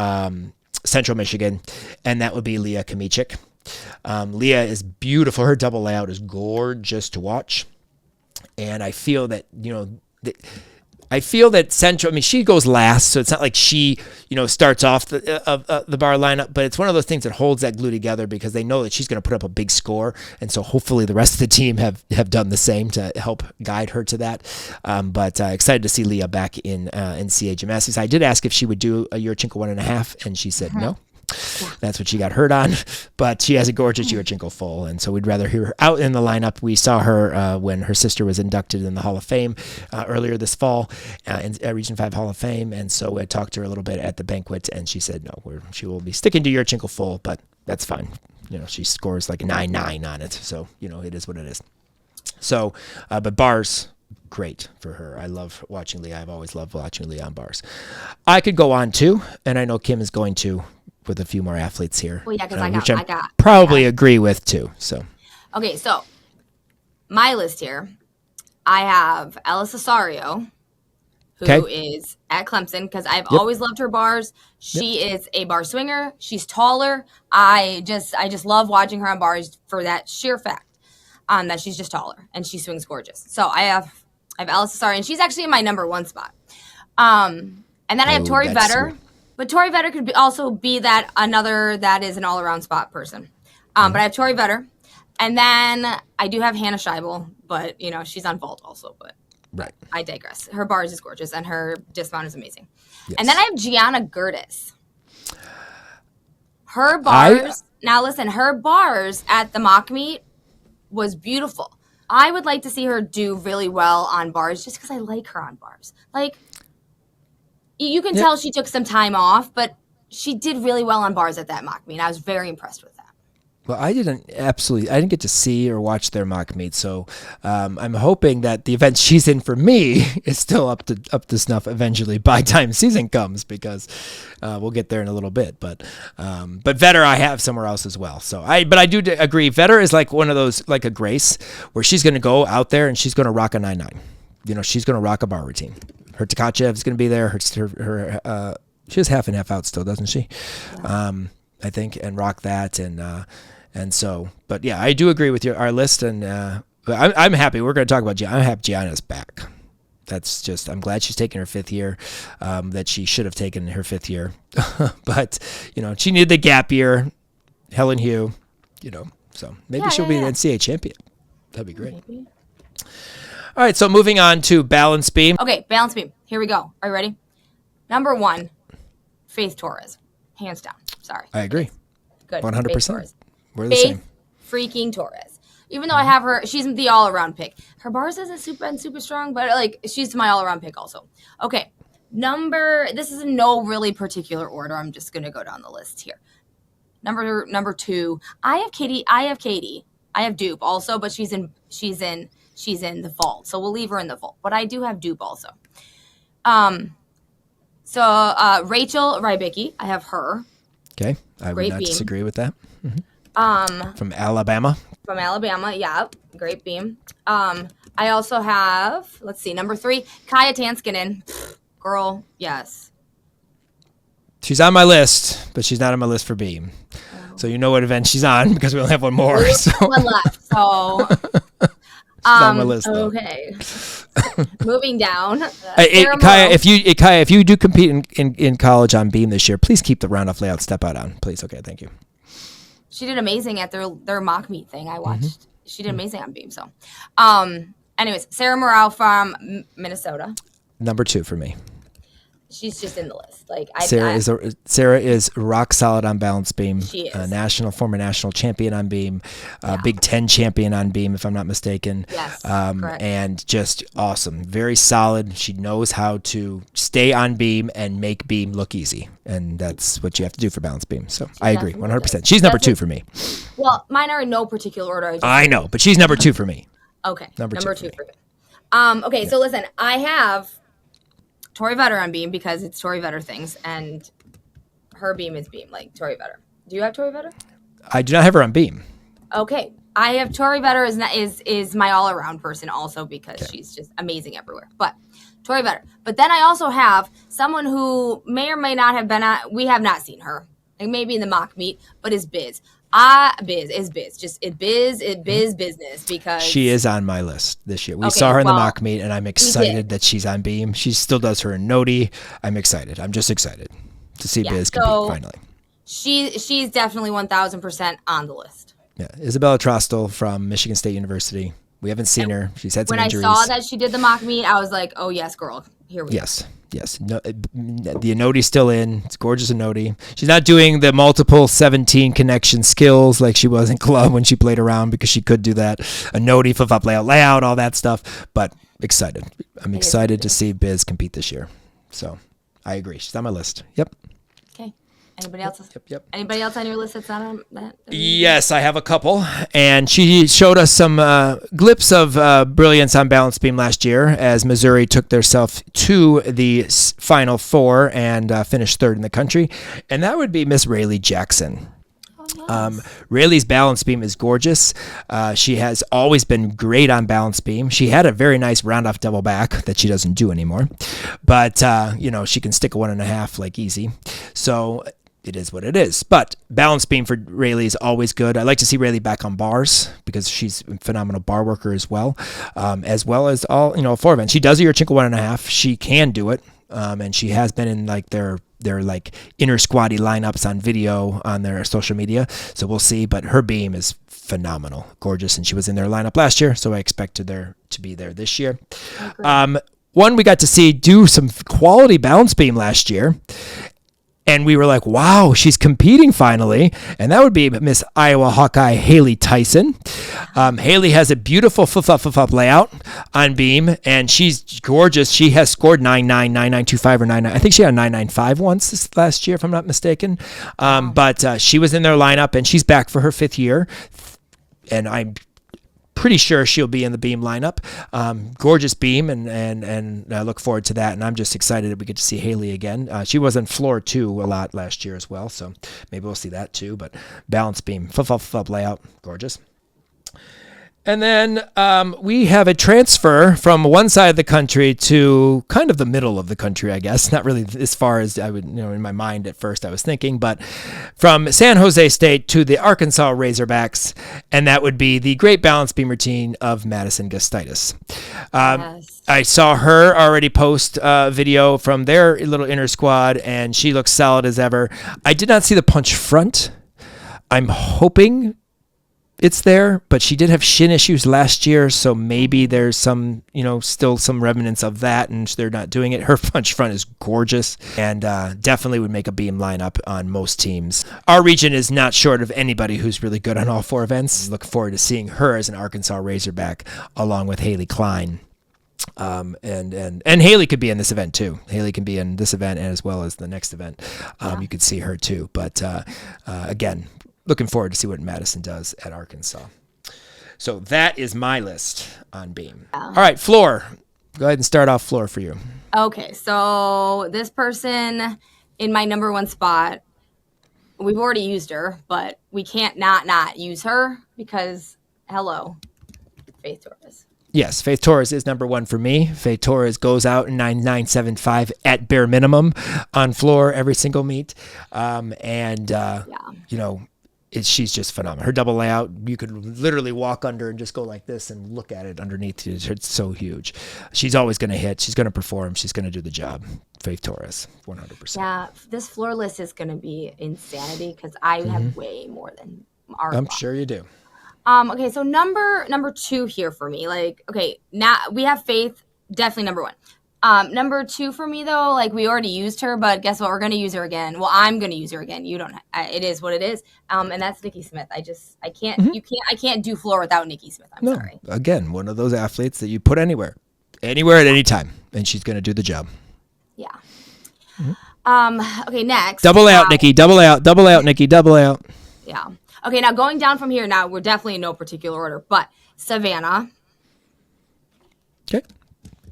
Central Michigan, and that would be Leah Kamichik. Leah is beautiful. Her double layout is gorgeous to watch, and I feel that Central. I mean, she goes last, so it's not like she starts off the bar lineup, but it's one of those things that holds that glue together because they know that she's going to put up a big score, and so hopefully the rest of the team have done the same to help guide her to that. But excited to see Leah back in NCAA gymnastics. I did ask if she would do a Yurchenko 1.5, and she said no. Yeah. That's what she got hurt on, but she has a gorgeous Yurchenko full, and so we'd rather hear her out in the lineup. We saw her when her sister was inducted in the Hall of Fame earlier this fall, in Region 5 Hall of Fame, and so I talked to her a little bit at the banquet, and she said no, she will be sticking to Yurchenko full, but that's fine. She scores like a 9.9 on it, so it is what it is. So, but bars, great for her. I love watching Leah. I've always loved watching Leah on bars. I could go on too, and I know Kim is going to, with a few more athletes here. Well, yeah, because I got probably agree with too. So, okay, so my list here, I have Ella Cesario, who is at Clemson, because I've always loved her bars. She is a bar swinger. She's taller. I just love watching her on bars for that sheer fact that she's just taller and she swings gorgeous. So I have Ella Cesario, and she's actually in my number 1 spot. And then I have Tori Vetter. Sweet. But Tori Vetter could also be that another that is an all-around spot person. But I have Tori Vetter. And then I do have Hannah Scheibel, but, she's on vault also. But right. I digress. Her bars is gorgeous, and her dismount is amazing. Yes. And then I have Gianna Gertis. Her bars, now listen, her bars at the mock meet was beautiful. I would like to see her do really well on bars just because I like her on bars. Like, you can tell she took some time off, but she did really well on bars at that mock meet. I was very impressed with that. Well, I didn't get to see or watch their mock meet, so I'm hoping that the event she's in for me is still up to snuff eventually by time season comes, because we'll get there in a little bit. But Vetter I have somewhere else as well. So I do agree. Vetter is like one of those, like a Grace, where she's going to go out there and she's going to rock a 9.9. She's going to rock a bar routine. Her Tkachev is going to be there. Her she has half and half out still, doesn't she? Yeah. I think, and rock that, and so. But yeah, I do agree with our list, and I'm happy. We're going to talk about Gianna. I'm happy Gianna's back. That's just, I'm glad she's taking her 5th year. That she should have taken her 5th year, but she needed the gap year. Helen Hugh, so maybe she'll be the NCAA champion. That'd be great. Maybe. All right, so moving on to balance beam. Okay, balance beam. Here we go. Are you ready? Number 1, Faith Torres. Hands down. Sorry. I agree. Good. 100%. We're the same. Freaking Torres. Even though I have her, she's the all-around pick. Her bars isn't super strong, but she's my all-around pick also. Okay, this is in no really particular order. I'm just gonna go down the list here. Number 2, I have Katie. I have Dupe also, but she's in the vault, so we'll leave her in the vault. But I do have Dupe also. So Rachel Rybicki, I have her. Okay, I would not disagree with that. Mm-hmm. From Alabama. From Alabama, yeah, great beam. I also have, let's see, number 3, Kaya Tanskinen. Girl, yes. She's on my list, but she's not on my list for beam. So you know what event she's on, because we only have one more. So. One left, so... on my list, though. Okay. Moving down. Kaya, if you do compete in college on beam this year, please keep the round off layout step out on, please. Okay, thank you. She did amazing at their mock meet thing. I watched. Mm-hmm. She did amazing on beam. So, anyways, Sarah Morale from Minnesota. Number 2 for me. she's just in the list. Like Sarah is rock solid on balance beam. She is. Former national champion on beam, Yeah. Big Ten champion on beam, if I'm not mistaken. Yes, correct. And just awesome, very solid. She knows how to stay on beam and make beam look easy, and that's what you have to do for balance beam. So I agree, 100%. She's number 2 for me. Well, mine are in no particular order. I know, but she's number 2 for me. Okay, number two for me. you. Okay, so listen, I have Tori Vetter on beam because it's Tori Vetter things, and her beam is beam, like Tori Vetter. Do you have Tori Vetter? I do not have her on beam. Okay, I have Tori Vetter is my all around person also because she's just amazing everywhere. But Tori Vetter. But then I also have someone who may or may not have been at. We have not seen her, like maybe in the mock meet, but is Biz. Business because she is on my list this year. We saw her in the mock meet, and I'm excited that she's on beam. She still does her Noti. I'm excited. I'm just excited to see Biz compete finally. She's definitely 1,000% on the list. Yeah, Isabella Trostel from Michigan State University. We haven't seen her. She's had some injuries. When I saw that she did the mock meet, I was like, "Oh yes, girl, here we go." Yes. No, the Noti's still in. It's gorgeous Noti. She's not doing the multiple 17 connection skills like she was in club when she played around because she could do that. A Noti, flip-flop, layout, all that stuff. But excited. I'm excited to see Biz compete this year. So I agree. She's on my list. Yep. Okay. Anybody else? Yep. Anybody else on your list that's not on that? Yes, I have a couple. And she showed us some glimpse of brilliance on balance beam last year as Missouri took themselves to the Final Four and finished 3rd in the country. And that would be Miss Rayleigh Jackson. Rayleigh's balance beam is gorgeous. She has always been great on balance beam. She had a very nice round off double back that she doesn't do anymore. But, she can stick a 1.5 like easy. So it is what it is. But balance beam for Rayleigh is always good. I like to see Rayleigh back on bars because she's a phenomenal bar worker as well as all, 4 events. She does a Yurchenko 1.5. She can do it. And she has been in like their like inner squatty lineups on video on their social media. So we'll see. But her beam is phenomenal, gorgeous. And she was in their lineup last year. So I expect her to be there this year. One we got to see do some quality balance beam last year. And we were like, wow, she's competing finally. And that would be Miss Iowa Hawkeye Haley Tyson. Haley has a beautiful flip-flop layout on beam, and she's gorgeous. She has scored 9.9, 9.925 or 9.9. I think she had a 9.95 once this last year, if I'm not mistaken. But she was in their lineup, and she's back for her 5th year. And I'm pretty sure she'll be in the beam lineup. Gorgeous beam, and I look forward to that. And I'm just excited that we get to see Haley again. She was on floor 2 a lot last year as well, so maybe we'll see that too. But balance beam, flip layout, gorgeous. And then we have a transfer from one side of the country to kind of the middle of the country, I guess. Not really as far as I would, in my mind at first I was thinking, but from San Jose State to the Arkansas Razorbacks, and that would be the great balance beam routine of Madison Gustitis. Yes. I saw her already post a video from their little inner squad, and she looks solid as ever. I did not see the punch front. I'm hoping it's there, but she did have shin issues last year, so maybe there's some, still some remnants of that, and they're not doing it. Her punch front is gorgeous, and definitely would make a beam lineup on most teams. Our region is not short of anybody who's really good on all 4 events. Look forward to seeing her as an Arkansas Razorback, along with Haley Klein. And Haley could be in this event too. Haley can be in this event and as well as the next event. You could see her too, but again, looking forward to see what Madison does at Arkansas. So that is my list on beam. All right, floor. Go ahead and start off floor for you. Okay, so this person in my number 1 spot, we've already used her, but we can't not use her because, hello, Faith Torres. Yes, Faith Torres is number 1 for me. Faith Torres goes out in 9.975 at bare minimum on floor every single meet. She's just phenomenal. Her double layout, you could literally walk under and just go like this and look at it underneath. It's so huge. She's always going to hit. She's going to perform. She's going to do the job. Faith Torres, 100%. Yeah, this floor list is going to be insanity because I have way more than our I'm sure you do. Okay, so number 2 here for me. Now we have Faith, definitely number 1. Number 2 for me though, like we already used her, but guess what? We're gonna use her again. Well, I'm gonna use her again. You don't. It is what it is. And that's Nikki Smith. I can't. You can't. I can't do floor without Nikki Smith. I'm sorry. Again, one of those athletes that you put anywhere at any time, and she's gonna do the job. Yeah. Okay. Next. Double out, Nikki. Double out. Double out, Nikki. Double out. Yeah. Okay. Now going down from here. Now we're definitely in no particular order, but Savannah. Okay.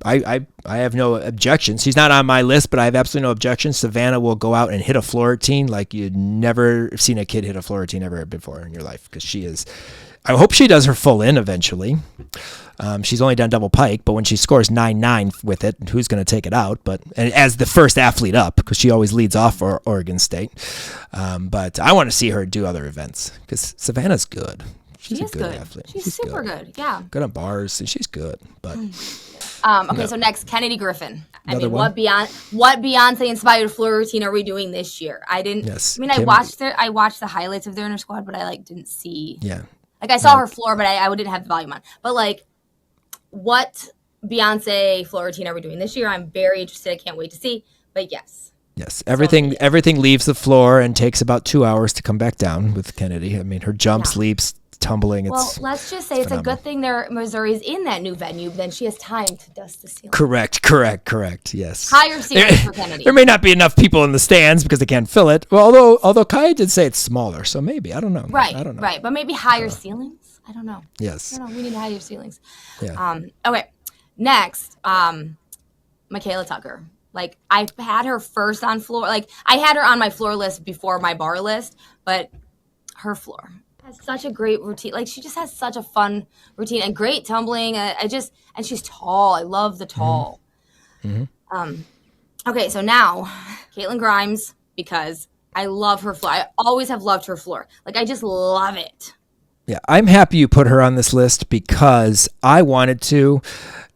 I have no objections. She's not on my list, but I have absolutely no objections. Savannah will go out and hit a floor routine like you'd never seen a kid hit a floor routine ever before in your life, because she is. I hope she does her full in eventually. She's only done double pike, but when she scores 9.9 with it, who's going to take it out? But and as the first athlete up, because she always leads off for Oregon State. But I want to see her do other events because Savannah's good. She's a good athlete. She's super good. Yeah. Good on bars, and she's good. But okay, so next, Kennedy Griffin. What Beyonce inspired floor routine are we doing this year? I didn't. Yes. I watched the highlights of their inner squad, but I didn't see. Yeah. Like I saw her floor, but I didn't have the volume on. But like, what Beyonce floor routine are we doing this year? I'm very interested. I can't wait to see. But yes. Yes, everything leaves the floor and takes about 2 hours to come back down with Kennedy. I mean, her jumps, leaps, tumbling. Well, let's just say it's a good thing Missouri's in that new venue. Then she has time to dust the ceiling. Correct. Yes. Higher ceilings for Kennedy. There may not be enough people in the stands because they can't fill it. Well, although Kaya did say it's smaller, so maybe I don't know. Right. I don't know. Right, but maybe higher ceilings. I don't know. Yes. I don't know. We need higher ceilings. Yeah. Okay. Next, Michaela Tucker. Like I had her first on floor. Like I had her on my floor list before my bar list, but her floor has such a great routine. Like she just has such a fun routine and great tumbling. And she's tall. I love the tall. Mm-hmm. Okay, so now Caitlin Grimes, because I love her floor. I always have loved her floor. Like I just love it. Yeah, I'm happy you put her on this list because I wanted to.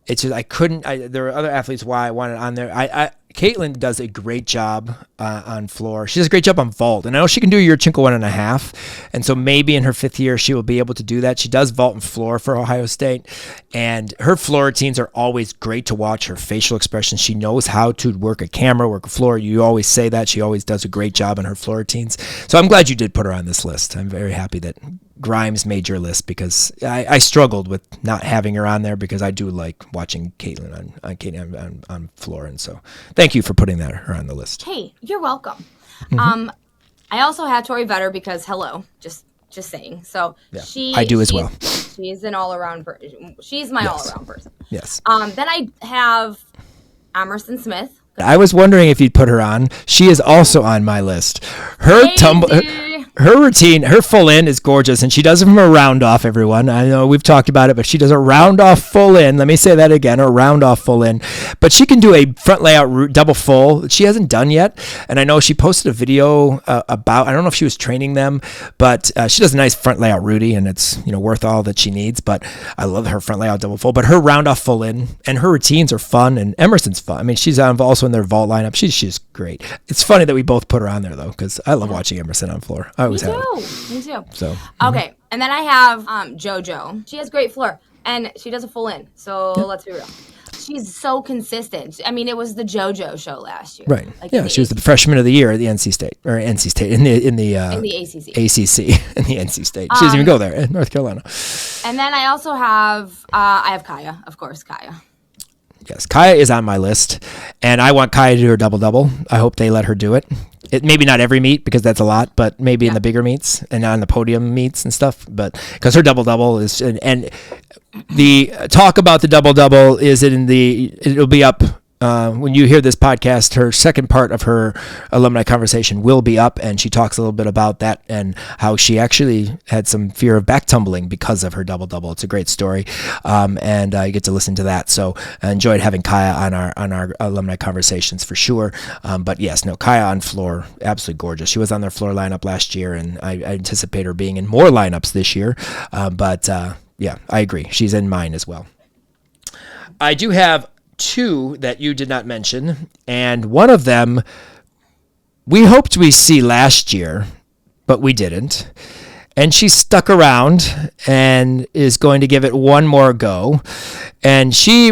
It's just I couldn't. There were other athletes why I wanted on there. Caitlin does a great job on floor. She does a great job on vault, and I know she can do Yurchenko 1.5, and so maybe in her 5th year she will be able to do that. She does vault and floor for Ohio State, and her floor routines are always great to watch. Her facial expressions, she knows how to work a camera, work a floor. You always say that. She always does a great job on her floor routines. So I'm glad you did put her on this list. I'm very happy that Grimes made your list because I struggled with not having her on there because I do like watching Caitlin on floor, and so thank you for putting her on the list. Hey, you're welcome. Mm-hmm. I also have Tori Vetter because just saying. So yeah, I do as well. She's an all-around person. She's my all-around person. Yes. Then I have Emerson Smith. I was wondering if you'd put her on. She is also on my list. Her routine, her full in is gorgeous, and she does it from a round off, everyone. I know we've talked about it, but she does a round off full in. Let me say that again, a round off full in. But she can do a front layout double full. She hasn't done yet, and I know she posted a video about, I don't know if she was training them, but she does a nice front layout Rudy, and it's worth all that she needs. But I love her front layout double full. But her round off full in, and her routines are fun, and Emerson's fun. I mean, she's also in their vault lineup. She's great. It's funny that we both put her on there, though, because I love watching Emerson on floor. Me too. So okay, and then I have JoJo. She has great floor, and she does a full in. So let's be real. She's so consistent. I mean, it was the JoJo show last year, right? Like she was the freshman of the year at the NC State in the ACC in the NC State. She doesn't even go there in North Carolina. And then I also have Kaya, of course, Kaya. Yes, Kaya is on my list, and I want Kaya to do her double-double. I hope they let her do it. Maybe not every meet because that's a lot, but maybe in the bigger meets and on the podium meets and stuff. But because her double-double is, and the talk about the double-double is it'll be up. When you hear this podcast, her second part of her alumni conversation will be up, and she talks a little bit about that and how she actually had some fear of back tumbling because of her double-double. It's a great story, and you get to listen to that. So I enjoyed having Kaya on our alumni conversations for sure. But yes, Kaya on floor, absolutely gorgeous. She was on their floor lineup last year, and I anticipate her being in more lineups this year. But I agree. She's in mine as well. I do have 2 that you did not mention, and one of them we hoped we see last year, but we didn't. And she stuck around and is going to give it one more go. And she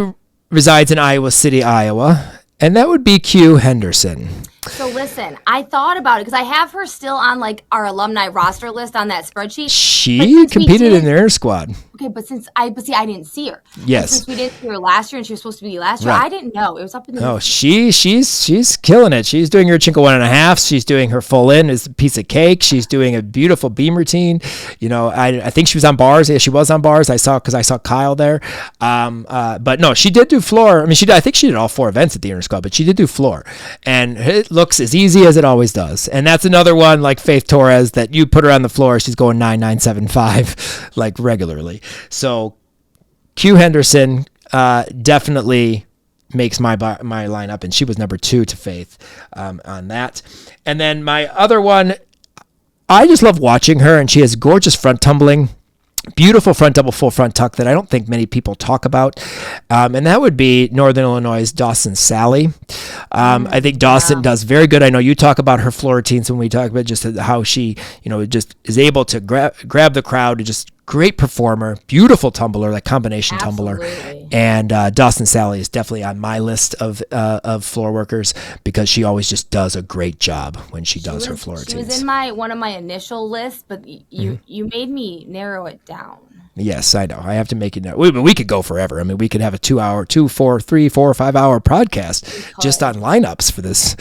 resides in Iowa City, Iowa, and that would be Q Henderson. So listen, I thought about it because I have her still on like our alumni roster list on that spreadsheet. She competed in their squad. Okay, but I didn't see her. Yes. Since we didn't see her last year and she was supposed to be last year, Right. I didn't know. It was up in the Oh, she's killing it. She's doing her Chinko 1.5. She's doing her full in is a piece of cake. She's doing a beautiful beam routine. You know, I think she was on bars. Yeah, she was on bars. I saw Kyle there. But no, she did do floor. I mean, I think she did all 4 events at the Inner Squad, but she did do floor, and it looks as easy as it always does. And that's another one like Faith Torres that you put her on the floor, she's going 9.975 like regularly. So Q Henderson definitely makes my lineup, and she was number 2 to Faith on that. And then my other one, I just love watching her, and she has gorgeous front tumbling. Beautiful front double full front tuck that I don't think many people talk about. And that would be Northern Illinois' Dawson Sally. I think Dawson does very good. I know you talk about her floor routines when we talk about just how she, just is able to grab the crowd, just great performer, beautiful tumbler, like combination tumbler. And Dawson Sally is definitely on my list of floor workers because she always just does a great job when she does her floor routines. She was in one of my initial lists, but you made me narrow it down. Yes, I know. I have to make it now. We could go forever. I mean, we could have a 2 hour, 2, 4, 3, 4, 5 hour podcast just on lineups for this,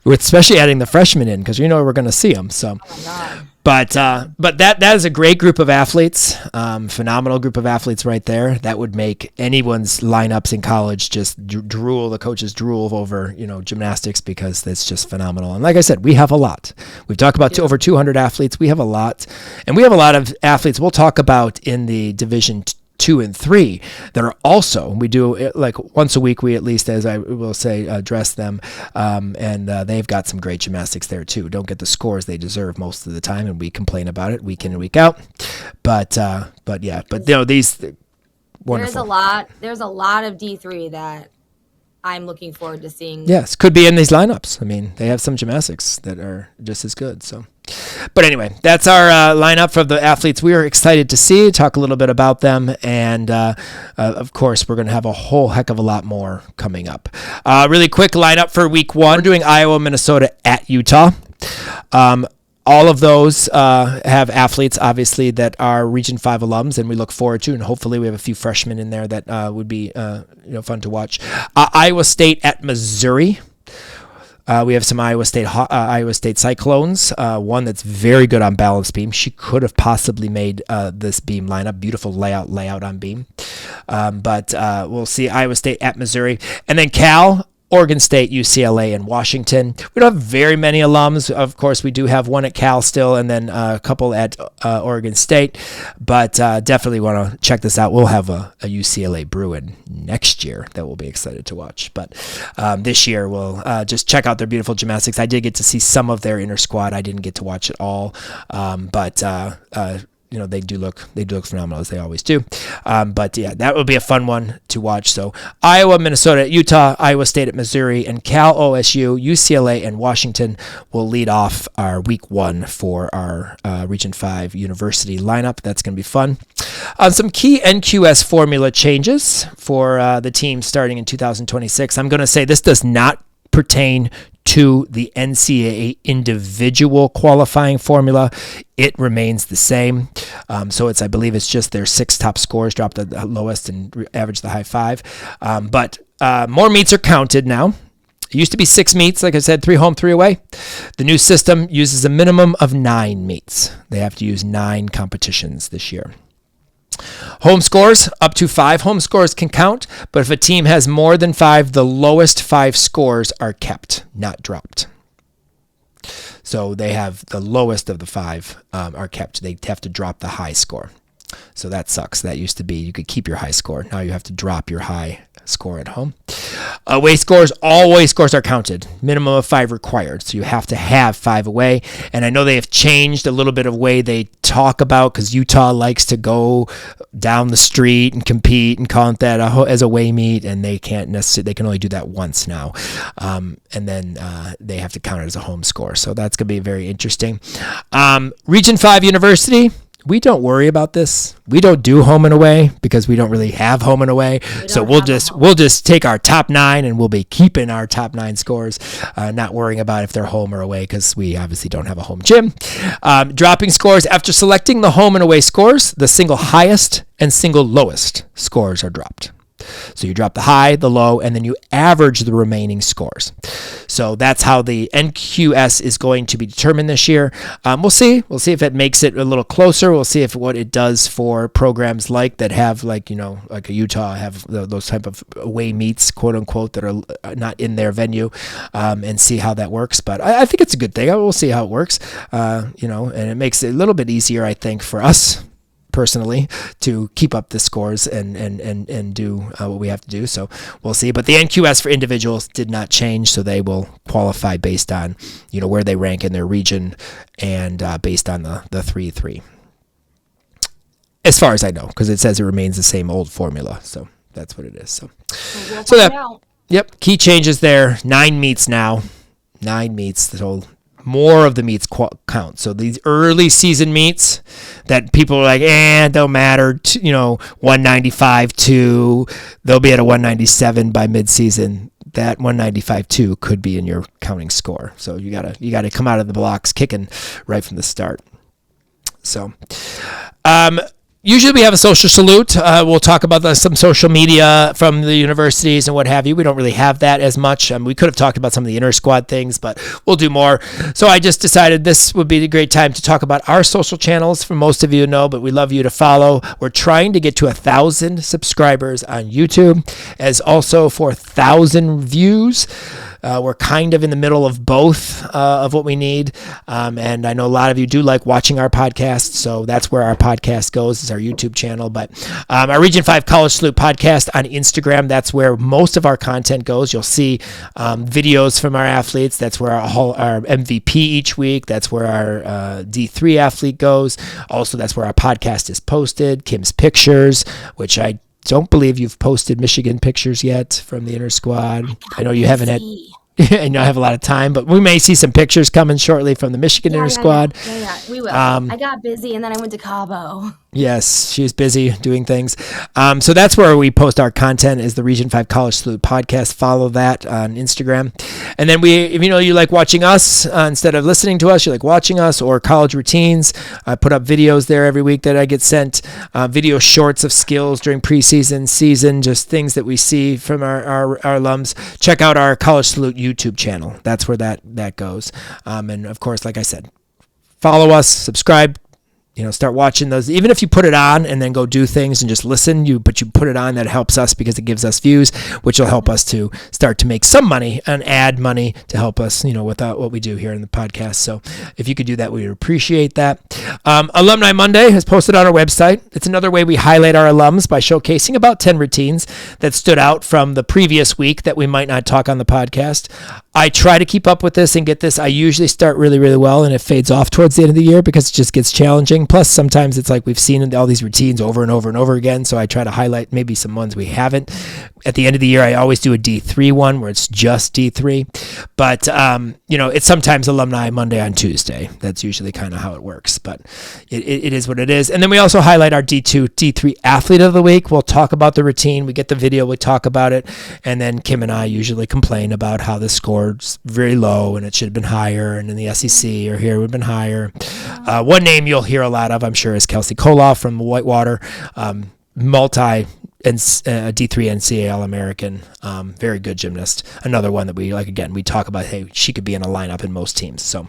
with especially adding the freshmen in because we're going to see them. So. Oh my God. But that is a great group of athletes, phenomenal group of athletes right there. That would make anyone's lineups in college just drool. The coaches drool over gymnastics because it's just phenomenal. And like I said, we have a lot. We've talked about over 200 athletes. We have a lot, and we have a lot of athletes. We'll talk about in the Division 2 and 3 that are also, we do like once a week, we at least, as I will say, address them, and they've got some great gymnastics there too. Don't get the scores they deserve most of the time, and we complain about it week in and week out, but these wonderful. There's a lot of D3 that I'm looking forward to seeing. Yes, could be in these lineups. I mean, they have some gymnastics that are just as good. So, but anyway, that's our lineup for the athletes we are excited to see, talk a little bit about them, and of course, we're going to have a whole heck of a lot more coming up. Really quick lineup for week 1. We're doing Iowa, Minnesota at Utah. All of those have athletes, obviously, that are Region 5 alums, and we look forward to, and hopefully we have a few freshmen in there that would be fun to watch. Iowa State at Missouri. We have some Iowa State Cyclones, one that's very good on balance beam. She could have possibly made this beam lineup. Beautiful layout on beam. But we'll see Iowa State at Missouri. And then Cal, Oregon State, UCLA, and Washington. We don't have very many alums. Of course, we do have one at Cal still, and then a couple at Oregon State. But definitely want to check this out. We'll have a UCLA Bruin next year that we'll be excited to watch. But this year, we'll just check out their beautiful gymnastics. I did get to see some of their inner squad. I didn't get to watch it all, but they do look phenomenal, as they always do. But yeah, that would be a fun one to watch. So Iowa, Minnesota, Utah, Iowa State at Missouri, and Cal, OSU, UCLA, and Washington will lead off our week 1 for our Region 5 university lineup. That's going to be fun. Some key NQS formula changes for the team starting in 2026. I'm going to say this does not pertain to the NCAA individual qualifying formula. It remains the same. So I believe it's just their 6 top scores drop the lowest and average the high 5. But more meets are counted now. It used to be 6 meets, like I said, 3 home, 3 away. The new system uses a minimum of 9 meets. They have to use 9 competitions this year. Home scores, up to 5 home scores can count, but if a team has more than 5, the lowest 5 scores are kept, not dropped. So they have the lowest of the 5 are kept. They have to drop the high score. So that sucks. That used to be you could keep your high score. Now you have to drop your high score at home. Away scores, all away scores are counted. Minimum of 5 required. So you have to have 5 away. And I know they have changed a little bit of way they talk about, because Utah likes to go down the street and compete and count that as a away meet, and they can't necessarily, they can only do that once now. And then they have to count it as a home score. So that's going to be very interesting. Region 5 University, we don't worry about this. We don't do home and away because we don't really have home and away. So we'll just take our top 9 and we'll be keeping our top 9 scores, not worrying about if they're home or away because we obviously don't have a home gym. Dropping scores after selecting the home and away scores, the single highest and single lowest scores are dropped. So you drop the high, the low, and then you average the remaining scores. So that's how the NQS is going to be determined this year. We'll see. We'll see if it makes it a little closer. We'll see if what it does for programs like that have like a Utah have those type of away meets, quote unquote, that are not in their venue, and see how that works. But I think it's a good thing. We'll see how it works. And it makes it a little bit easier, I think, for us personally to keep up the scores and do what we have to do. So we'll see. But the NQS for individuals did not change, so they will qualify based on where they rank in their region and based on the 3-3. As far as I know, because it says it remains the same old formula. So that's what it is. So yep, key changes there. 9 meets now. 9 meets. The whole more of the meets count. So these early season meets that people are like, don't matter, 195.2, they'll be at a 197 by midseason. That 195.2 could be in your counting score. So you gotta come out of the blocks kicking right from the start. So, usually we have a social salute. We'll talk about some social media from the universities and what have you. We don't really have that as much. We could have talked about some of the inter-squad things, but we'll do more. So I just decided this would be a great time to talk about our social channels. For most of you know, but we love you to follow. We're trying to get to 1,000 subscribers on YouTube, as also for 1,000 views. We're kind of in the middle of both of what we need. And I know a lot of you do like watching our podcast, so that's where our podcast goes, is our YouTube channel. But our Region 5 College Salute podcast on Instagram, that's where most of our content goes. You'll see videos from our athletes. That's where our MVP each week. That's where our D3 athlete goes. Also, that's where our podcast is posted. Kim's pictures, which I don't believe you've posted Michigan pictures yet from the inter squad. I know you haven't had. I know I have a lot of time, but we may see some pictures coming shortly from the Michigan inter squad. Yeah, we will. I got busy and then I went to Cabo. Yes, she was busy doing things. So that's where we post our content, is the Region 5 College Salute podcast. Follow that on Instagram. And then if you like watching us instead of listening to us, you like watching us, or college routines. I put up videos there every week that I get sent, video shorts of skills during preseason, season, just things that we see from our alums. Check out our College Salute YouTube channel. That's where that goes. And of course, like I said, follow us, subscribe. Start watching those. Even if you put it on and then go do things and just listen, but you put it on, that helps us because it gives us views, which will help us to start to make some money and add money to help us, with what we do here in the podcast. So if you could do that, we would appreciate that. Alumni Monday is posted on our website. It's another way we highlight our alums by showcasing about 10 routines that stood out from the previous week that we might not talk on the podcast. I try to keep up with this and get this. I usually start really, really well, and it fades off towards the end of the year because it just gets challenging. Plus, sometimes it's like we've seen all these routines over and over and over again, so I try to highlight maybe some ones we haven't. At the end of the year, I always do a D3 one where it's just D3. But, it's sometimes Alumni Monday on Tuesday. That's usually kind of how it works, but it is what it is. And then we also highlight our D2, D3 Athlete of the Week. We'll talk about the routine. We get the video, we talk about it, and then Kim and I usually complain about how the score's very low and it should have been higher, and in the SEC or here would have been higher. One name you'll hear a lot of, I'm sure, is Kelsey Koloff from Whitewater, multi and D3 NCAA All-American, very good gymnast. Another one that we talk about, hey, she could be in a lineup in most teams. So,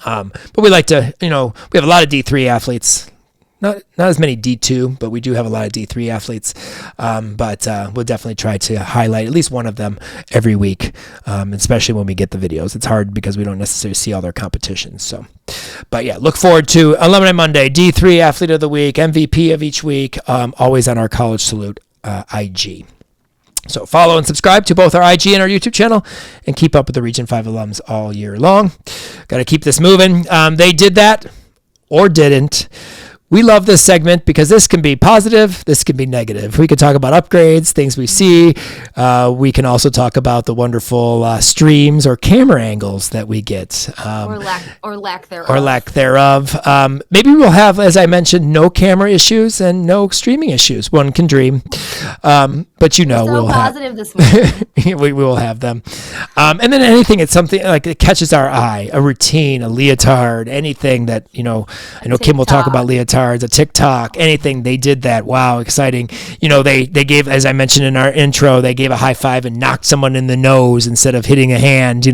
but we like to, we have a lot of D3 athletes. Not as many D2, but we do have a lot of D3 athletes. But we'll definitely try to highlight at least one of them every week, especially when we get the videos. It's hard because we don't necessarily see all their competitions. So, but yeah, look forward to Alumni Monday, D3 Athlete of the Week, MVP of each week, always on our College Salute IG. So follow and subscribe to both our IG and our YouTube channel, and keep up with the Region 5 alums all year long. Got to keep this moving. They did that or didn't we love this segment because this can be positive, this can be negative. We can talk about upgrades, things we see. We can also talk about the wonderful streams or camera angles that we get. Or lack thereof. Or lack thereof. Maybe we'll have, as I mentioned, no camera issues and no streaming issues. One can dream. But we'll positive this morning. we will have them. And then anything, it's something like that catches our eye, a routine, a leotard, anything that, I know Kim will talk about leotards, a TikTok, anything. They did that. Wow, exciting. They gave, as I mentioned in our intro, they gave a high five and knocked someone in the nose instead of hitting a hand.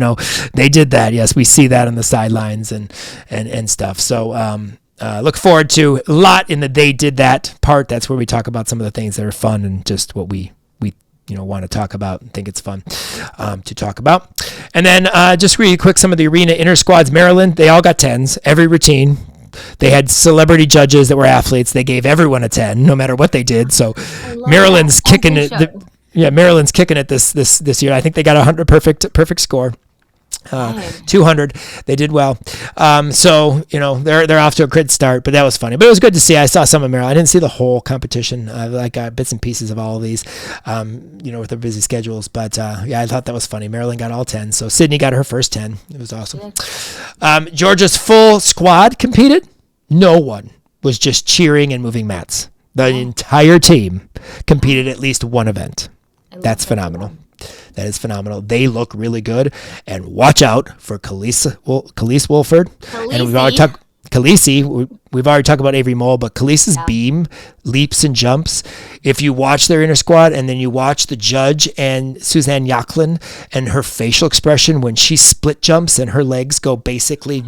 They did that. Yes, we see that on the sidelines and stuff. So, look forward to a lot in the they did that part. That's where we talk about some of the things that are fun and just what we want to talk about and think it's fun to talk about. And then just really quick, some of the arena inter squads. Maryland, they all got 10s every routine. They had celebrity judges that were athletes. They gave everyone a 10 no matter what they did. So Maryland's kicking it. Maryland's kicking it this year. I think they got 100 perfect score. 200. They did well. So they're off to a great start, but that was funny. But it was good to see. I saw some of Maryland. I didn't see the whole competition. I got bits and pieces of all of these, with their busy schedules. But I thought that was funny. Maryland got all 10. So Sydney got her first 10. It was awesome. Georgia's full squad competed. No one was just cheering and moving mats. The entire team competed at least one event. That's phenomenal. That is phenomenal. They look really good. And watch out for Khalees Wolford. And we've already talked Khaleesi. We've already talked about Avery Mole, but Khaleesi's beam, leaps and jumps. If you watch their inner squad and then you watch the judge and Suzanne Yacklin and her facial expression when she split jumps and her legs go basically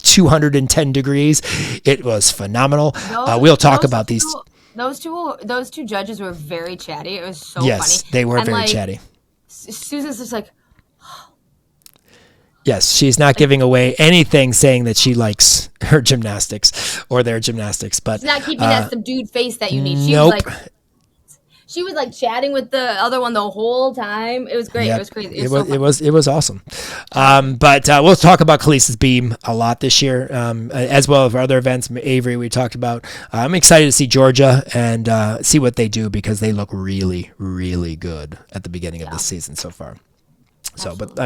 210 degrees, it was phenomenal. We'll talk about these. Those two judges were very chatty. It was so funny. Yes, they were very chatty. Susan's just like, yes, she's not giving away anything saying that she likes her gymnastics or their gymnastics, but she's not keeping that subdued face that you need. She was like chatting with the other one the whole time. It was great. Yep. It was crazy. It was awesome. But we'll talk about Khaleesi's beam a lot this year, as well as our other events. Avery, we talked about. I'm excited to see Georgia and see what they do because they look really, really good at the beginning of this season so far. So, but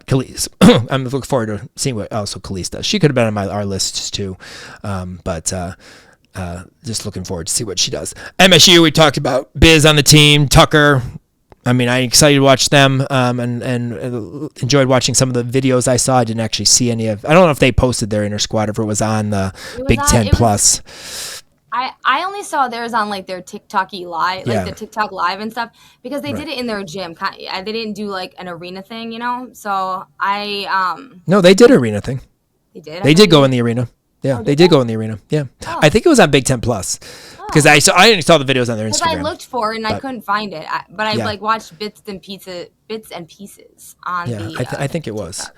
Khalees, I'm looking forward to seeing what also Khalees does. She could have been on our list too, but. Just looking forward to see what she does. MSU, we talked about Biz on the team, Tucker. I'm excited to watch them and enjoyed watching some of the videos I saw. I didn't actually see any of. I don't know if they posted their inner squad, if it was on the Big Ten Plus. I only saw theirs on their TikTok-y live, the TikTok live and stuff, because they did it in their gym. They didn't do an arena thing, So No, they did arena thing. They did. They did go in the arena. Yeah, they did go in the arena. Yeah, I think it was on Big Ten Plus because I only saw the videos on their Instagram. I looked for it and I couldn't find it, but I watched bits and pieces on the. I think it was.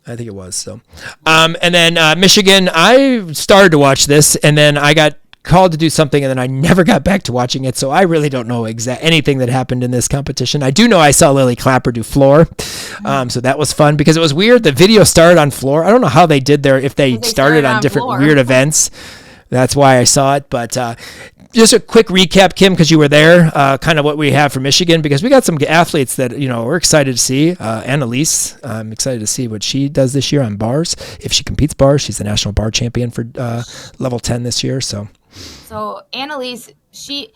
I think it was. So, and then Michigan, I started to watch this and then I got called to do something and then I never got back to watching it, so I really don't know anything that happened in this competition. I do know I saw Lily Clapper do floor, so that was fun because it was weird. The video started on floor. I don't know how they did there, if they started on different weird events. That's why I saw it, but just a quick recap, Kim, because you were there, kind of what we have for Michigan, because we got some athletes that we're excited to see. Annalise, I'm excited to see what she does this year on bars. If she competes bars, she's the national bar champion for level 10 this year. So Annalise, she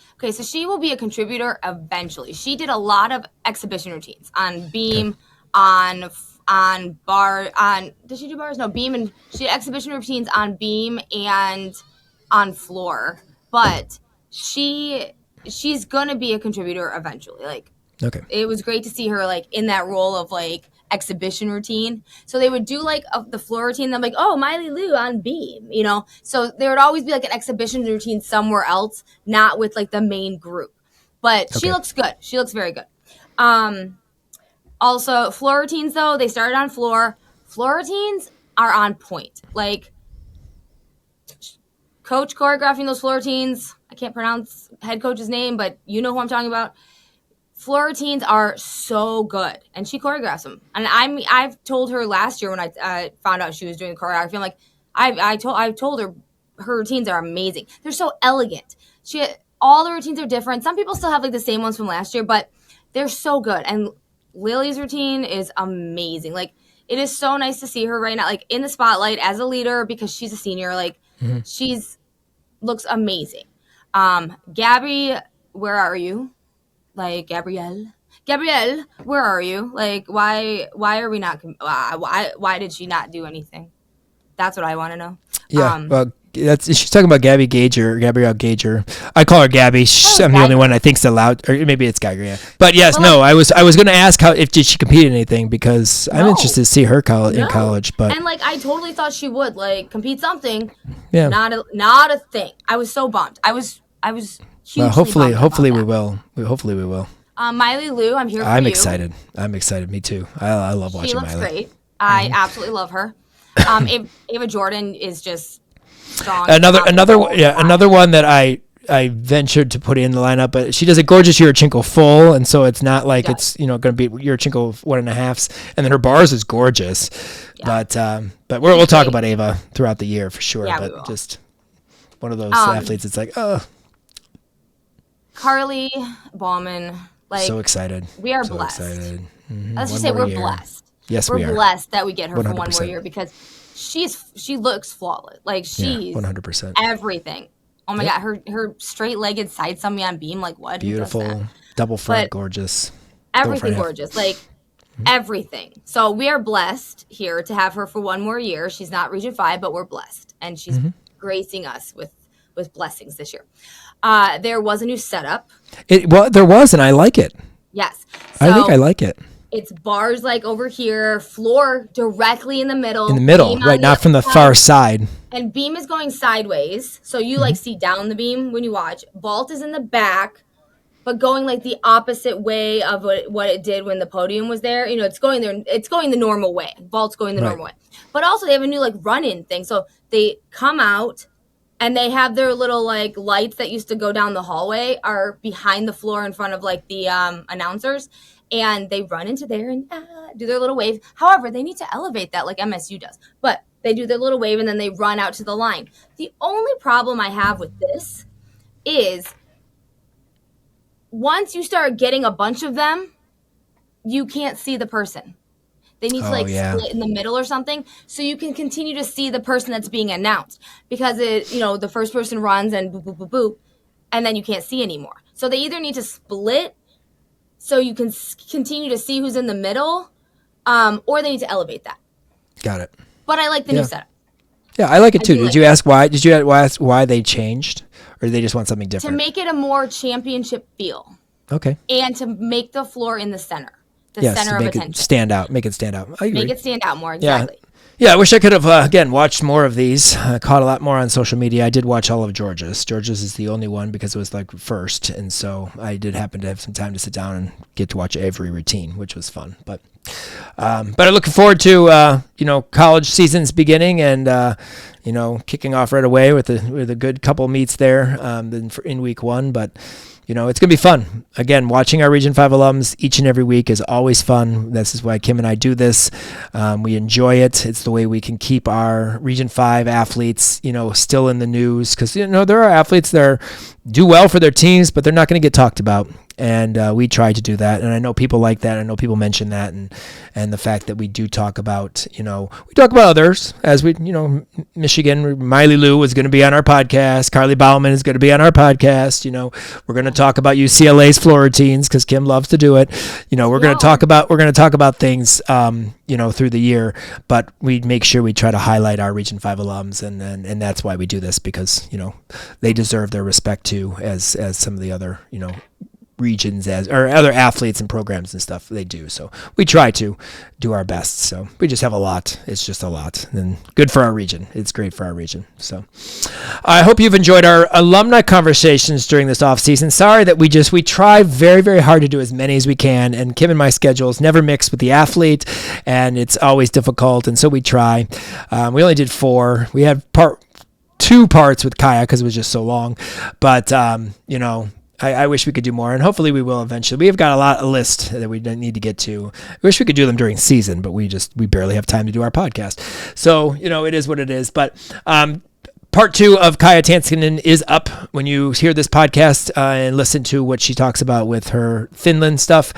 will be a contributor eventually. She did a lot of exhibition routines on beam, on bar, did she do bars? No, beam, and she did exhibition routines on beam and on floor. But she's gonna be a contributor eventually. It was great to see her in that role of exhibition routine. So they would do the floor routine. I'm oh, Miley Lou on beam, So there would always be an exhibition routine somewhere else, not with the main group. But she looks good. She looks very good. Also, floor routines though, they started on floor. Floor routines are on point. Coach choreographing those floor routines. I can't pronounce head coach's name, but you know who I'm talking about. Floor routines are so good, and she choreographs them. And I've told her last year when I found out she was doing choreography. I'm I told her her routines are amazing. They're so elegant. All the routines are different. Some people still have like the same ones from last year, but they're so good. And Lily's routine is amazing. Like, it is so nice to see her right now, like in the spotlight as a leader, because she's a senior. Like, she's looks amazing. Gabby, where are you? Like, Gabrielle, where are you? Like, why are we not? Why did she not do anything? That's what I want to know. Yeah, well, she's talking about Gabrielle Gager. I call her Gabby. I'm the only one I think's allowed, or maybe it's Geiger. Yeah, but yes, well, no. I was going to ask did she compete in anything, because I'm interested to see her in college. But and like, I totally thought she would like compete something. Yeah, not a thing. I was so bummed. I was hugely hopefully we will. Hopefully we will. Miley Lou, I'm here for you. I'm excited. Me too. I love watching Miley. She looks great. I absolutely love her. Ava Jordan is just strong. Another one that I ventured to put in the lineup, but she does a gorgeous Yurchenko full, and so it's not like it's going to be Yurchenko 1.5s, and then her bars is gorgeous. Yeah. But we'll talk about Ava throughout the year for sure. Yeah, but just one of those athletes. It's like, Carly Bauman. Like, so excited. We are so blessed. Excited. Mm-hmm. Let's just say we're blessed. Yes, we are. We're blessed that we get her 100%. for one more year, because she looks flawless. Like, she's 100%. everything. Oh my God, her straight-legged side stummy on beam, like, what? Beautiful, double front, gorgeous. Everything gorgeous, like everything. So we are blessed here to have her for one more year. She's not Region 5, but we're blessed, and she's gracing us with blessings this year. There was a new setup. There was, and I like it. Yes. So I think I like it. It's bars like over here, floor directly in the middle. In the middle, right, not from the far side. And beam is going sideways, so you like see down the beam when you watch. Vault is in the back, but going like the opposite way of what it did when the podium was there. You know, it's going there. It's going the normal way. Vault's going the normal way. But also they have a new like run-in thing. So they come out, and they have their little like lights that used to go down the hallway are behind the floor in front of like the announcers. And they run into there and do their little wave. However, they need to elevate that like MSU does. But they do their little wave, and then they run out to the line. The only problem I have with this is once you start getting a bunch of them, you can't see the person. They need to split in the middle or something, so you can continue to see the person that's being announced, because the first person runs and boop, boop, boop, boop, and then you can't see anymore. So they either need to split so you can continue to see who's in the middle, or they need to elevate that. Got it. But I like the new setup. Yeah, I like it too. Did you ask why? Did you ask why they changed, or did they just want something different? To make it a more championship feel. Okay. And to make the floor in the center. Center of attention. Stand out. Make it stand out. I agree. Make it stand out more, exactly. Yeah, I wish I could have, again, watched more of these. Caught a lot more on social media. I did watch all of Georgia's. Georgia's is the only one because it was like first, and so I did happen to have some time to sit down and get to watch every routine, which was fun. But I'm looking forward to college season's beginning and kicking off right away with a good couple meets there in week one. But it's going to be fun. Again, watching our Region 5 alums each and every week is always fun. This is why Kim and I do this. We enjoy it. It's the way we can keep our Region 5 athletes, still in the news, because, there are athletes that do well for their teams, but they're not going to get talked about. And we try to do that. And I know people like that. I know people mention that. And the fact that we do talk about, we talk about others as we, Michigan, Miley Lou is going to be on our podcast. Carly Bauman is going to be on our podcast. We're going to talk about UCLA's floor routines because Kim loves to do it. We're going to talk about things, through the year, but we make sure we try to highlight our Region 5 alums. And that's why we do this, because, they deserve their respect too, as some of the other, regions or other athletes and programs and stuff they do. So we try to do our best. So we just have a lot. It's just a lot, and good for our region. It's great for our region. So I hope you've enjoyed our alumni conversations during this off season. Sorry that we try very, very hard to do as many as we can, and Kim and my schedules never mix with the athlete, and it's always difficult. And so we try. We only did 4. We had 2 parts with Kaya because it was just so long, but I wish we could do more, and hopefully we will eventually. We have got a list that we need to get to. I wish we could do them during season, but we barely have time to do our podcast. So, it is what it is. But Part 2 of Kaya Tanskinen is up when you hear this podcast and listen to what she talks about with her Finland stuff.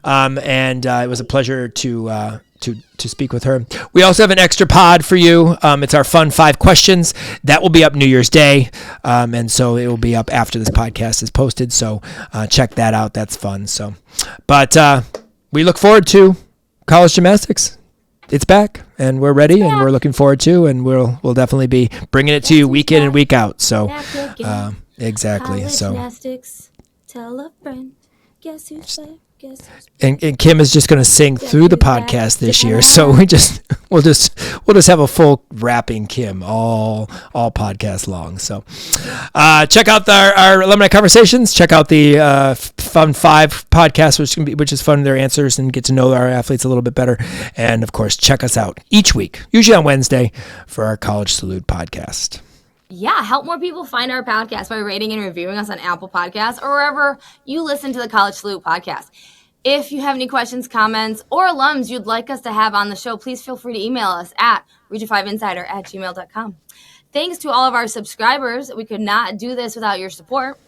And it was a pleasure to speak with her. We also have an extra pod for you. It's our fun 5 questions. That will be up New Year's Day. And so it will be up after this podcast is posted. So check that out. That's fun. But we look forward to college gymnastics. It's back, and we're ready, and we're looking forward to, and we'll definitely be bringing it to you week in and week out. So, exactly. College So, gymnastics, tell a friend. Guess who's back? and Kim is just going to sing through the podcast this year. So we'll just have a full rapping Kim all podcast long. So, check out our alumni conversations. Check out the Fun 5 podcast, which is fun. Their answers and get to know our athletes a little bit better. And of course, check us out each week, usually on Wednesday, for our College Salute podcast. Yeah, help more people find our podcast by rating and reviewing us on Apple Podcasts or wherever you listen to the College Salute podcast. If you have any questions, comments, or alums you'd like us to have on the show, please feel free to email us at region5insider@gmail.com. Thanks to all of our subscribers. We could not do this without your support.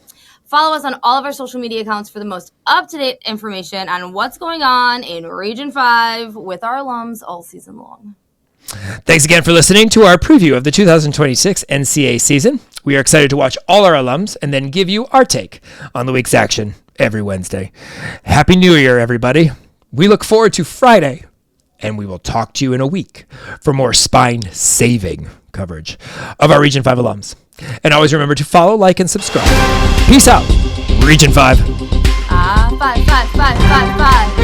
Follow us on all of our social media accounts for the most up-to-date information on what's going on in Region 5 with our alums all season long. Thanks again for listening to our preview of the 2026 NCAA season. We are excited to watch all our alums and then give you our take on the week's action every Wednesday. Happy New Year, everybody. We look forward to Friday, and we will talk to you in a week for more spine-saving coverage of our Region 5 alums. And always remember to follow, like, and subscribe. Peace out, Region 5. 5, 5, 5, 5, 5.